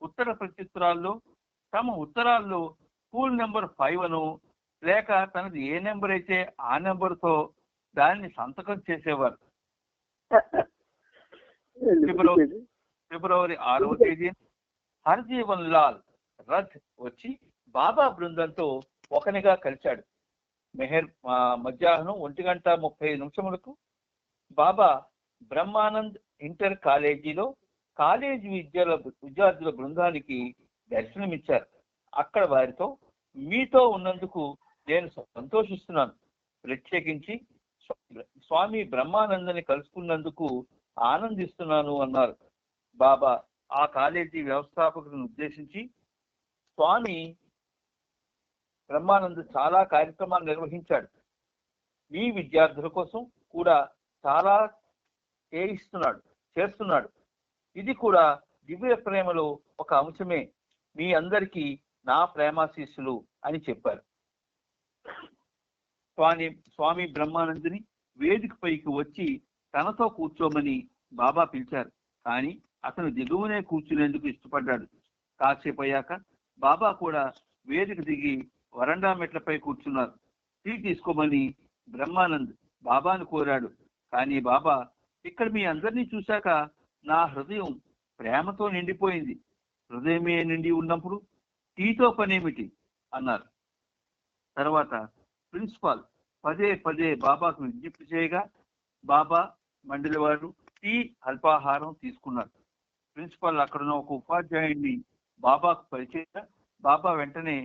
ఉత్తర ప్రత్యుత్తరాల్లో తమ ఉత్తరాల్లో ఫూల్ నెంబర్ 5 అను లేక తనది ఏ నెంబర్ అయితే ఆ నెంబర్తో దాన్ని సంతకం చేసేవారు. ఫిబ్రవరి 6వ తేదీ హర్జీవన్ లాల్ రథ్ వచ్చి బాబా బృందంతో ఒకనిగా కలిశాడు. మధ్యాహ్నం 1:30 బాబా బ్రహ్మానంద్ ఇంటర్ కాలేజీలో కాలేజీ విద్యార్థుల బృందానికి దర్శనమిచ్చారు. అక్కడ వారితో, మీతో ఉన్నందుకు నేను సంతోషిస్తున్నాను, ప్రత్యేకించి స్వామి బ్రహ్మానందని కలుసుకున్నందుకు ఆనందిస్తున్నాను అన్నారు. బాబా ఆ కాలేజీ వ్యవస్థాపకులను ఉద్దేశించి, స్వామి బ్రహ్మానంద్ చాలా కార్యక్రమాలు నిర్వహించాడు. మీ విద్యార్థుల కోసం కూడా చాలా చేస్తున్నాడు. ఇది కూడా దివ్య ప్రేమలో ఒక అంశమే. మీ అందరికీ నా ప్రేమాశీస్సులు అని చెప్పారు. స్వామి బ్రహ్మానందుని వేదిక పైకి వచ్చి తనతో కూర్చోమని బాబా పిలిచారు. కానీ అతను దిగువనే కూర్చునేందుకు ఇష్టపడ్డాడు. కాసేపు అయ్యాక బాబా కూడా వేదిక దిగి వరండా మెట్లపై కూర్చున్నారు. టీ తీసుకోమని బ్రహ్మానంద్ బాబాను కోరాడు. కానీ బాబా, ఇక్కడ మీ అందరినీ చూశాక నా హృదయం ప్రేమతో నిండిపోయింది. హృదయమే నిండి ఉన్నప్పుడు టీతో పనేమిటి అన్నారు. తర్వాత ప్రిన్సిపాల్ పదే బాబాకు విజ్ఞప్తి చేయగా బాబా మండలి వారు టీ అల్పాహారం తీసుకున్నారు. ప్రిన్సిపల్ అక్కడున్న ఒక ఉపాధ్యాయుడిని బాబాకు పరిచయం. బాబా వెంటనే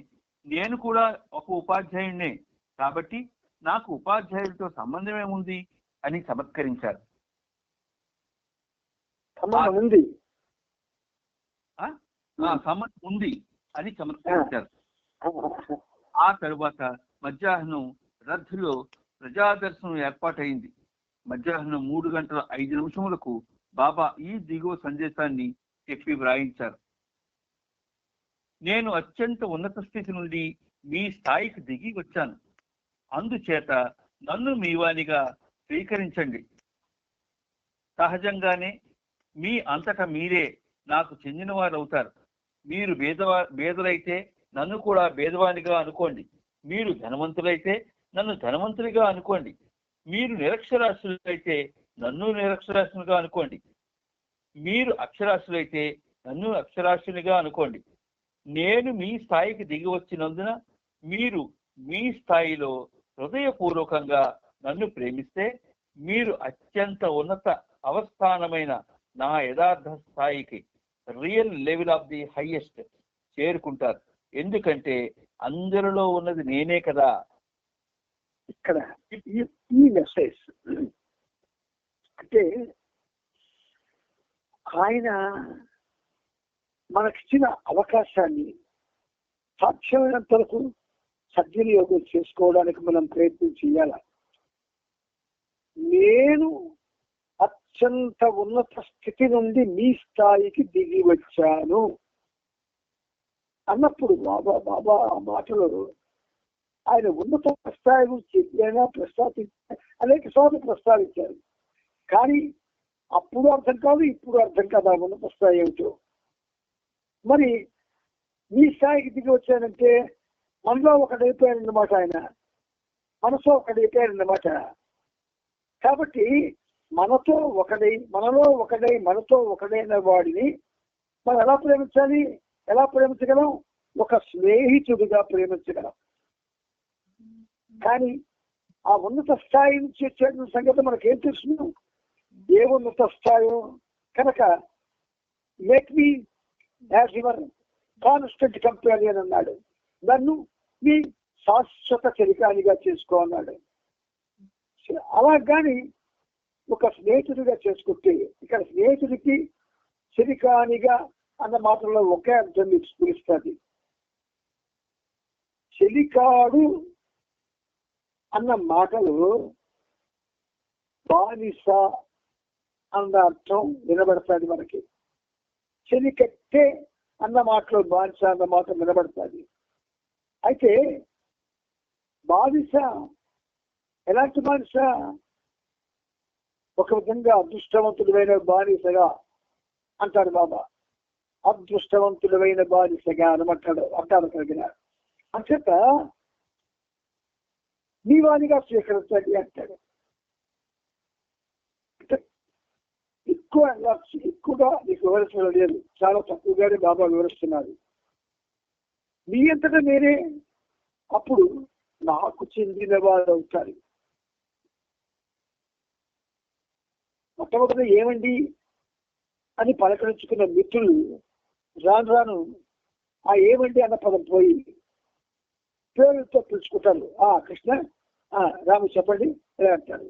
నేను కూడా ఒక ఉపాధ్యాయుడినే కాబట్టి నాకు ఉపాధ్యాయుడితో సంబంధం ఏముంది అని చమత్కరించారు. సంబంధం ఉంది అని చమత్కరించారు. ఆ తరువాత మధ్యాహ్నం రద్దులో ప్రజాదర్శనం ఏర్పాటైంది. మధ్యాహ్నం 3:05 బాబా ఈ దిగువ సందేశాన్ని చెప్పి వ్రాయించారు. నేను అత్యంత ఉన్నత స్థితి నుండి మీ స్థాయికి దిగి వచ్చాను. అందుచేత నన్ను మీవానిగా స్వీకరించండి. సహజంగానే మీ అంతటా మీరే నాకు చెందినవారు అవుతారు. మీరు పేదలైతే నన్ను కూడా పేదవానిగా అనుకోండి. మీరు ధనవంతులైతే నన్ను ధనవంతునిగా అనుకోండి. మీరు నిరక్షరాస్యులైతే నన్ను నిరక్షరాస్యునిగా అనుకోండి. మీరు అక్షరాస్యులైతే నన్ను అక్షరాస్యునిగా అనుకోండి. నేను మీ స్థాయికి దిగి వచ్చినందున మీరు మీ స్థాయిలో హృదయపూర్వకంగా నన్ను ప్రేమిస్తే మీరు అత్యంత ఉన్నత అవస్థానమైన నా యథార్థ స్థాయికి, real level of the highest చేరుకుంటారు. ఎందుకంటే అందరిలో ఉన్నది నేనే కదా. ఇక్కడ ఈ మెసేజ్ అంటే ఆయన మనకిచ్చిన అవకాశాన్ని సాధ్యమైనంత వరకు సద్వినియోగం చేసుకోవడానికి మనం ప్రయత్నం చేయాల. నేను అత్యంత ఉన్నత స్థితి నుండి మీ స్థాయికి దిగి వచ్చాను అన్నప్పుడు బాబా బాబా ఆ మాటలు ఆయన ఉన్నత స్థాయి గురించి అనేక సార్లు ప్రస్తావించారు. కానీ అప్పుడు అర్థం కాదు, ఇప్పుడు అర్థం కాదు ఆ ఉన్నత స్థాయి ఏమిటో. మరి మీ స్థాయికి దిగి వచ్చానంటే మనలో ఒకడైపోయారన్నమాట, ఆయన మనతో ఒకడైపోయారన్నమాట. కాబట్టి మనలో ఒకడైన వాడిని మనం ఎలా ప్రేమించాలి? ఎలా ప్రేమించగలం? ఒక స్నేహితుడిగా ప్రేమించగలం. కానీ ఆ ఉన్నత స్థాయి నుంచి వచ్చే సంగతి మనకేం తెలుసు? ఏ ఉన్నత స్థాయి కనుక make me as your constant companion అన్నాడు. నన్ను మీ శాశ్వత చరికానిగా చేసుకో అన్నాడు. అలా కానీ ఒక స్నేహితుడిగా చేసుకుంటే, ఇక్కడ స్నేహితుడికి చరికానిగా అన్న మాటల్లో ఒకే అర్థం పిలుస్తుంది. చెలికాడు అన్న మాటలు బానిస అన్న అర్థం వినబడుతుంది మనకి. చెలికట్టే అన్న మాటలో బానిస అన్న మాట వినబడుతుంది. అయితే బానిస ఎలాంటి బానిస? ఒక విధంగా అదృష్టవంతుడైన బానిసగా అంటాడు బాబా. అదృష్టవంతుడైన బానిసగా అంటాడు కలిగిన అంచేత నీ వాణిగా స్వీకరించండి అంటాడు. ఎక్కువగా నీకు వివరించడం లేదు, చాలా తక్కువగానే బాబా వివరిస్తున్నారు. మీ అంతటా నేనే అప్పుడు నాకు చెందిన వారు అవుతారు. మొట్టమొదటి ఏమండి అని పలకరించుకున్న మిత్రులు రాను రాను ఆ ఏమండి అన్న పదం పోయి పేరుతో పిలుచుకుంటారు. కృష్ణ, రాము చెప్పండి ఇలా అంటారు.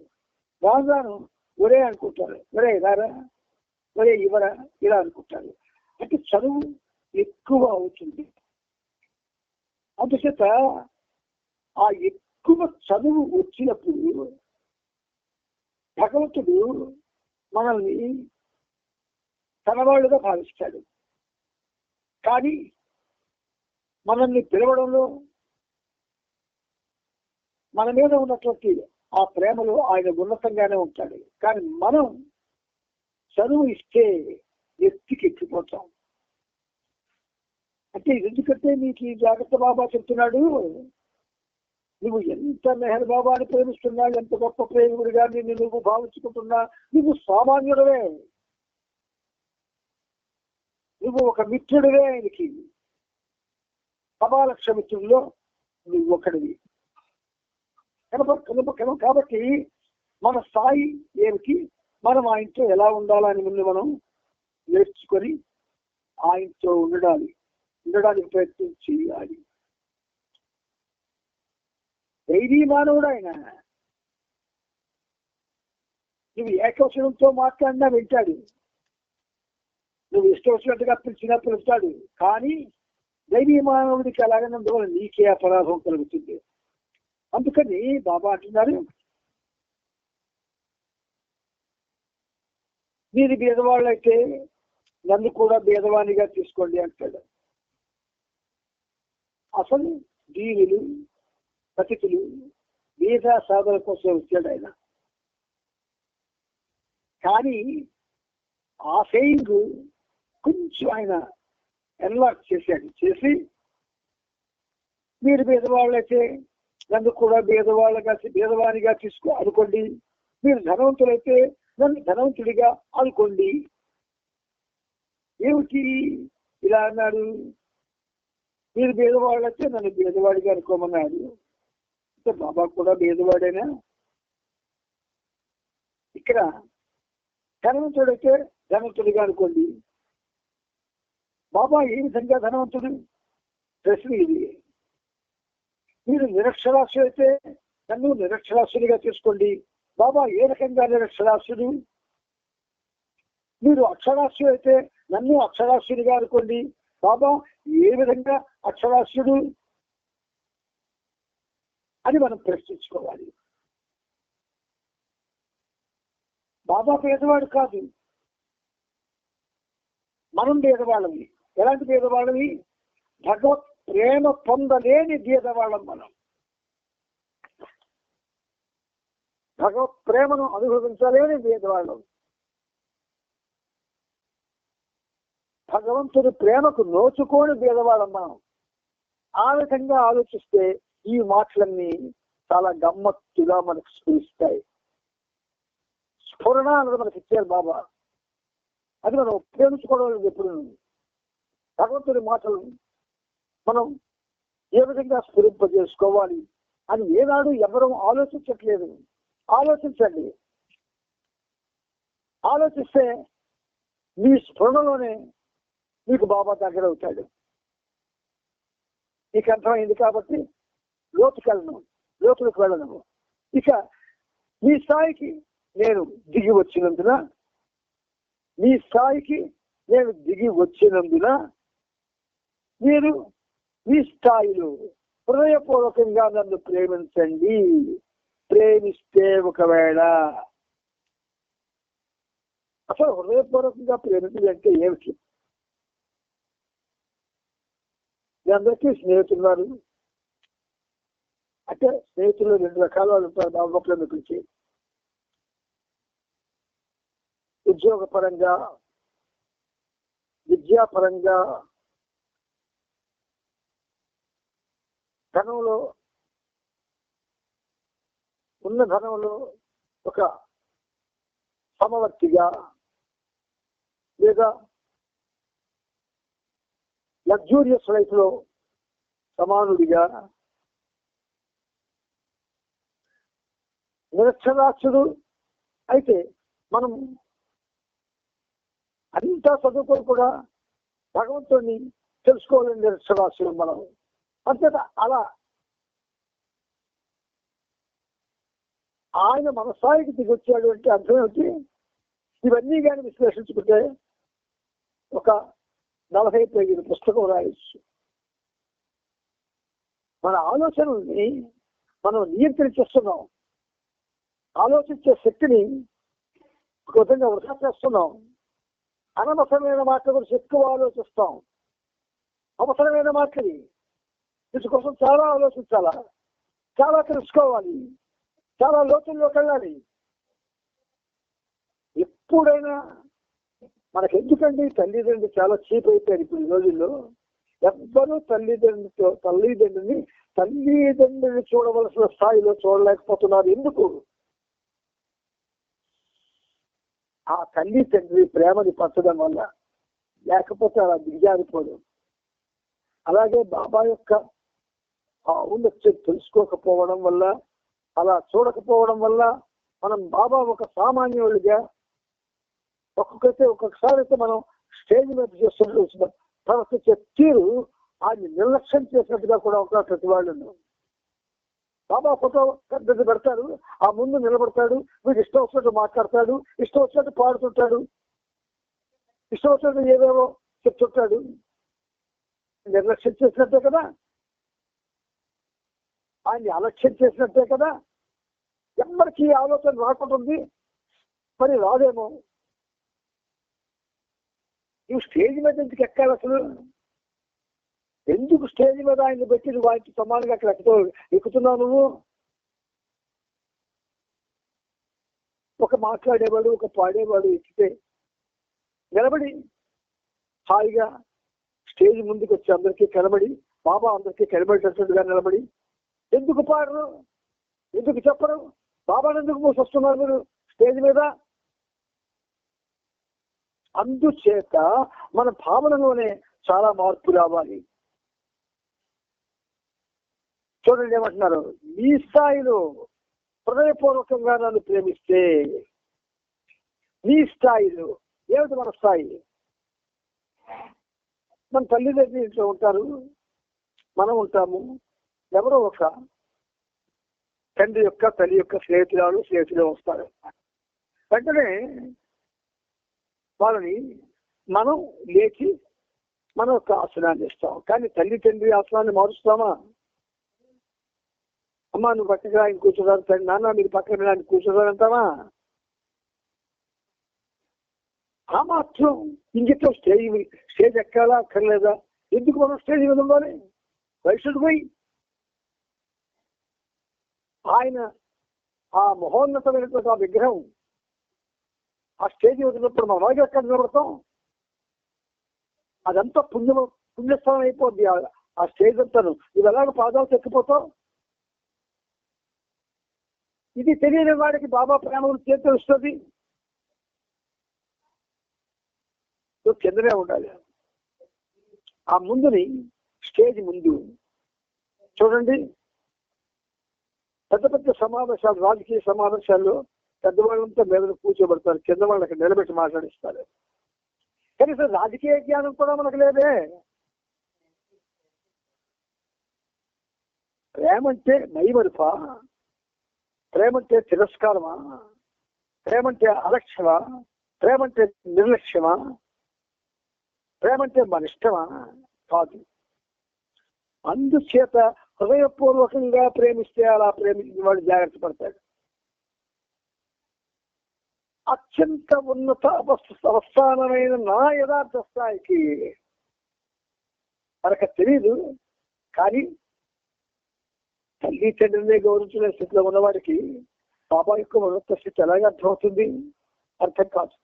రాను రాను ఒరే అనుకుంటారు, ఒరే రారా, ఒరే ఇవరా, ఇలా అనుకుంటారు. అంటే చదువు ఎక్కువ అవుతుంది. అందుచేత ఆ ఎక్కువ చదువు వచ్చినప్పుడు భగవంతుడు మనల్ని తనవాళ్ళుగా భావిస్తాడు. కానీ మనల్ని పిలవడంలో, మన మీద ఉన్నటువంటి ఆ ప్రేమలో ఆయన ఉన్నతంగానే ఉంటాడు. కానీ మనం చదువు ఇస్తే ఎత్తికెక్కిపోతాం. అంటే ఎందుకంటే నీకు ఈ జాగ్రత్త బాబా చెప్తున్నాడు, నువ్వు ఎంత మెహర్ బాబాని ప్రేమిస్తున్నా, ఎంత గొప్ప ప్రేమికుడిగా నిన్ను నువ్వు భావించుకుంటున్నా, నువ్వు సామాన్యుడవే, నువ్వు ఒక మిత్రుడివే ఆయనకి. సమాలక్ష మిత్రుల్లో నువ్వు ఒకడివి. కాబట్టి మన స్థాయి ఏమిటి? మనం ఆయనతో ఎలా ఉండాలని ముందు మనం నేర్చుకొని ఆయనతో ఉండడానికి ప్రయత్నం చేయాలి. ధైర్య మానవుడు ఆయన. నువ్వు ఏకవచనంతో మాట్లాడినా వింటాడు, నువ్వు ఇష్టం వచ్చినట్టుగా పిలిచినా పిలుస్తాడు. కానీ ధైర్య మానవుడికి అలాగనందువల్ల నీకే అపరాధం కలుగుతుంది. అందుకని బాబా అంటున్నారు, మీరు బీదవాళ్ళైతే నన్ను కూడా బీదవాణిగా తీసుకోండి అంటాడు. అసలు దీనులు పతితులు బీద సాధన కోసం వచ్చాడు ఆయన. కానీ ఆ సెయింగ్ కొంచెం ఆయన ఎన్లాక్ చేసి మీరు బీదవాళ్ళైతే నన్ను కూడా బీదవాణిగా అనుకోండి, మీరు ధనవంతులైతే నన్ను ధనవంతుడిగా అనుకోండి. ఏమిటి ఇలా అన్నాడు? మీరు బీదవాళ్ళైతే నన్ను బీదవాడిగా అనుకోమన్నాడు. అంటే బాబా కూడా బీదవాడేనా? ఇక్కడ ధనవంతుడైతే ధనవంతుడిగా అనుకోండి. బాబా ఏ విధంగా ధనవంతుడు? ప్రశ్న ఇది. మీరు నిరక్షరాస్యుడు అయితే నన్ను నిరక్షరాస్యుడిగా తీసుకోండి. బాబా ఏ రకంగా నిరక్షరాస్యుడు? మీరు అక్షరాస్యుడు అయితే నన్ను అక్షరాస్యుడిగా అనుకోండి. బాబా ఏ విధంగా అక్షరాస్యుడు అని మనం ప్రశ్నించుకోవాలి. బాబా పేదవాడు కాదు, మనం పేదవాళ్ళవి. ఎలాంటి పేదవాళ్ళవి? భగవత్ ప్రేమ పొందలేని పేదవాళ్ళం మనం. భగవత్ ప్రేమను అనుభవించలేని పేదవాళ్ళం. భగవంతుడి ప్రేమకు నోచుకోని పేదవాళ్ళం మనం. ఆ విధంగా ఆలోచిస్తే ఈ మాటలన్నీ చాలా గమ్మత్తుగా మనకు స్ఫురిస్తాయి. స్ఫురణ అన్నది మనకి ఇచ్చారు బాబా. అది మనం ఉపయోగించుకోవడం ఎప్పుడు. భగవంతుడి మాటలు మనం ఏ విధంగా స్ఫురింపజేసుకోవాలి అని ఏనాడు ఎవరూ ఆలోచించట్లేదు. ఆలోచించండి. ఆలోచిస్తే మీ స్ఫురణలోనే మీకు బాబా దగ్గర అవుతాడు. నీకు అర్థమైంది కాబట్టి లోతులకు వెళ్ళను. ఇక మీ స్థాయికి నేను దిగి వచ్చినందున మీరు మీ స్థాయిలో హృదయపూర్వకంగా నన్ను ప్రేమించండి. ప్రేమిస్తే ఒకవేళ అసలు హృదయపూర్వకంగా ప్రేమించాలంటే ఏమిటి? మీ అందరికీ స్నేహితున్నారు. అంటే స్నేహితులు 2 రకాల వాళ్ళు ఉంటారు బాబా ప్రేమికులకి. ఉద్యోగపరంగా, విద్యాపరంగా, ధనంలో ఉన్న ధనంలో ఒక సమవర్తిగా, లేదా లగ్జూరియస్ లైఫ్ లో సమానుడిగా, నిరక్షరాస్యుడు అయితే మనం అంతా చదువుకొని కూడా భగవంతుడిని తెలుసుకోవాలని నిరక్షరాస్యుడు మనం. అంతేత అలా ఆయన మన స్థాయికి దిగొచ్చాడు అంటే అర్థం ఏమిటి? ఇవన్నీ కానీ విశ్లేషించుకుంటే ఒక 40 పేజీల పుస్తకం రాయొచ్చు. మన ఆలోచనల్ని మనం నియంత్రించేస్తున్నాం. ఆలోచించే శక్తిని ఒక విధంగా వృధా చేస్తున్నాం. అనవసరమైన మాటల గురించి ఎక్కువ ఆలోచిస్తాం. అవసరమైన మాటలు వీటి కోసం చాలా ఆలోచించాలా, చాలా తెలుసుకోవాలి, చాలా లోతుల్లోకి వెళ్ళాలి. ఎప్పుడైనా మనకి ఎందుకండి తల్లిదండ్రులు చాలా చీప్ అయిపోయారు ఇప్పుడు ఈ రోజుల్లో. ఎవ్వరూ తల్లిదండ్రుల్ని చూడవలసిన స్థాయిలో చూడలేకపోతున్నారు. ఎందుకు? ఆ తల్లి తండ్రి ప్రేమని పంచడం వల్ల. లేకపోతే అలా దిగజారిపోదు. అలాగే బాబా యొక్క ఔన్నత్యం తెలుసుకోకపోవడం వల్ల, అలా చూడకపోవడం వల్ల మనం బాబా ఒక సామాన్యుడిగా ఒక్కొక్కసారి అయితే మనం స్టేజ్ మీద చేస్తున్న ప్రవర్తించే తీరు ఆయన నిర్లక్ష్యం చేసినట్టుగా కూడా ఒక ప్రతి వాళ్ళు ఉన్నారు. బాబా ఫోటో పెద్దది పెడతాడు, ఆ ముందు నిలబడతాడు, వీడు ఇష్టం వచ్చినట్టు మాట్లాడతాడు, ఇష్టం వచ్చినట్టు పాడుతుంటాడు, ఇష్టం వచ్చినట్టు ఏవేవో చెప్తుంటాడు. నిర్లక్ష్యం చేసినట్టే కదా, ఆయన్ని అలక్ష్యం చేసినట్టే కదా. ఎవరికి ఆలోచన రాకుంటుంది, మరి రాదేమో. నువ్వు స్టేజ్ మీద ఎందుకు ఎక్కాలి అసలు? ఎందుకు స్టేజ్ మీద ఆయన్ని పెట్టి నువ్వు ఆయనకి సమానంగా అక్కడ ఎక్కుతున్నావు? నువ్వు ఒక మాట్లాడేవాడు, ఒక పాడేవాడు ఎక్కితే నిలబడి హాయిగా స్టేజ్ ముందుకు వచ్చి అందరికీ కనబడి, బాబా అందరికీ కనబడేటట్టుగా నిలబడి ఎందుకు పాడరు, ఎందుకు చెప్పరు? బాబాను ఎందుకు మోసొస్తున్నారు మీరు స్టేజ్ మీద? అందుచేత మన భావనలోనే చాలా మార్పు రావాలి. చూడండి ఏమంటున్నారు, ఈ స్థాయిలో హృదయపూర్వకంగా నన్ను ప్రేమిస్తే, నీ స్థాయిలో ఏమిటి మన స్థాయి? మన తల్లిదండ్రులు ఇంట్లో ఉంటారు, మనం ఉంటాము, ఎవరో ఒక తండ్రి యొక్క తల్లి యొక్క స్నేహితులు వస్తారు. వెంటనే వాళ్ళని మనం లేచి మనం ఒక ఆసనాన్ని ఇస్తాం. కానీ తల్లి తండ్రి ఆసనాన్ని మారుస్తామా? అమ్మ నువ్వు పక్కగా ఆయన కూర్చోదారు, తండ్రి నాన్న మీరు పక్కన ఆయన కూర్చోదారు అంటావా? ఆ మాత్రం ఇంకెట్లో స్టేజ్ ఎక్కాలా అక్కర్లేదా? ఎందుకు మనం స్టేజ్ మీద ఉండాలి? వైషుడు పోయి ఆయన ఆ మహోన్నతమైనటువంటి ఆ విగ్రహం ఆ స్టేజ్ వదిలినప్పుడు మనం అలాగే ఎక్కడ నిలబడతాం? అదంతా పుణ్యస్థలం అయిపోద్ది. ఆ స్టేజ్ అంతాను నువ్వు ఎలాగ పాదాలు ఎక్కిపోతావు? ఇది తెలియని వాడికి బాబా ప్రేమ గురించి తెలుస్తుంది. నువ్వు కిందనే ఉండాలి. ఆ ముందుని స్టేజ్ ముందు చూడండి, పెద్ద పెద్ద సమావేశాలు, రాజకీయ సమావేశాల్లో పెద్దవాళ్ళంతా మీద కూర్చోబెడతారు, కింద వాళ్ళకి నిలబెట్టి మాట్లాడిస్తారు. కనీసం రాజకీయ జ్ఞానం కూడా మనకు లేదే. ప్రేమంటే మైమరుపా? ప్రేమంటే తిరస్కారమా? ప్రేమంటే అలక్ష్యమా? ప్రేమంటే నిర్లక్ష్యమా? ప్రేమంటే మన ఇష్టమా? కాదు. అందుచేత హృదయపూర్వకంగా ప్రేమిస్తే అలా ప్రేమించిన వాడు జాగ్రత్త పడతాడు. అత్యంత ఉన్నత అవస్థానమైన నా యథార్థ స్థాయికి మనకు తెలియదు. కానీ తల్లి తండ్రినే గౌరవించిన స్థితిలో ఉన్నవాడికి బాబా యొక్క ఉన్నత స్థితి ఎలాగే అర్థమవుతుంది? అర్థం కాదు.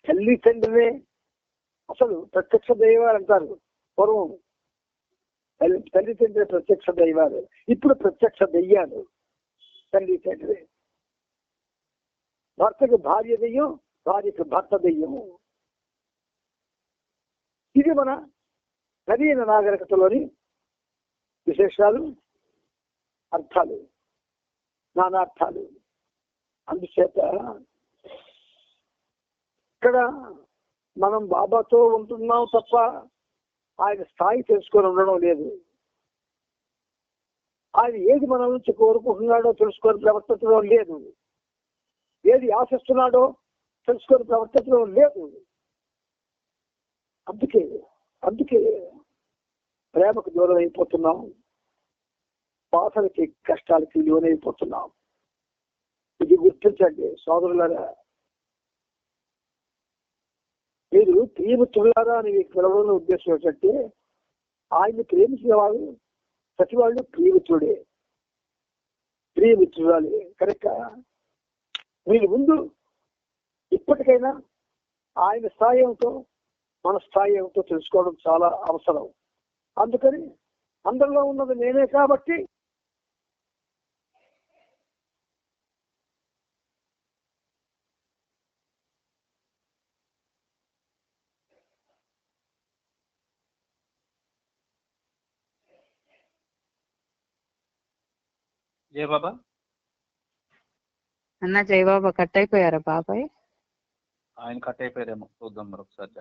తల్లి తండ్రినే అసలు ప్రత్యక్ష దైవాలు అంటారు. పూర్వం తల్లి తండ్రి ప్రత్యక్ష దైవాలు, ఇప్పుడు ప్రత్యక్ష దెయ్యాలు. తల్లి తండ్రి, భర్తకు భార్య దెయ్యం, భార్యకు భర్త దెయ్యము. ఇది మన నవీన నాగరికతలోని విశేషాలు, అర్థాలు, నానార్థాలు. అందుచేత ఇక్కడ మనం బాబాతో ఉంటున్నాం తప్ప ఆయన స్థాయి తెలుసుకొని ఉండడం లేదు. ఆయన ఏది మన నుంచి కోరుకుంటున్నాడో తెలుసుకొని ప్రవర్తించడం లేదు. ఏది ఆశిస్తున్నాడో తెలుసుకొని ప్రవర్తించడం లేదు. అందుకే ప్రేమకు దూరం అయిపోతున్నాం, బాధలకి కష్టాలకి లోనైపోతున్నాం. ఇది గుర్తించండి సోదరులారా. మీరు ప్రియమిత్రులారా అని మీకు పిలవడంలో ఉద్దేశం ఏంటంటే, ఆయన్ని ప్రేమించిన వాళ్ళు ప్రతి వాళ్ళు ప్రియమిత్రుడే, ప్రియమిత్రురాలే. కనుక మీరు ముందు ఇప్పటికైనా ఆయన స్థాయి ఏమిటో మన స్థాయి ఏమిటో తెలుసుకోవడం చాలా అవసరం. అందుకని అందరిలో ఉన్నది నేనే కాబట్టి జయ బాబా. అన్న జయబాబా కట్ అయిపోయారా బాబాయ్? ఆయన కట్ అయిపోయారేమో, చూద్దాం మరొకసారి.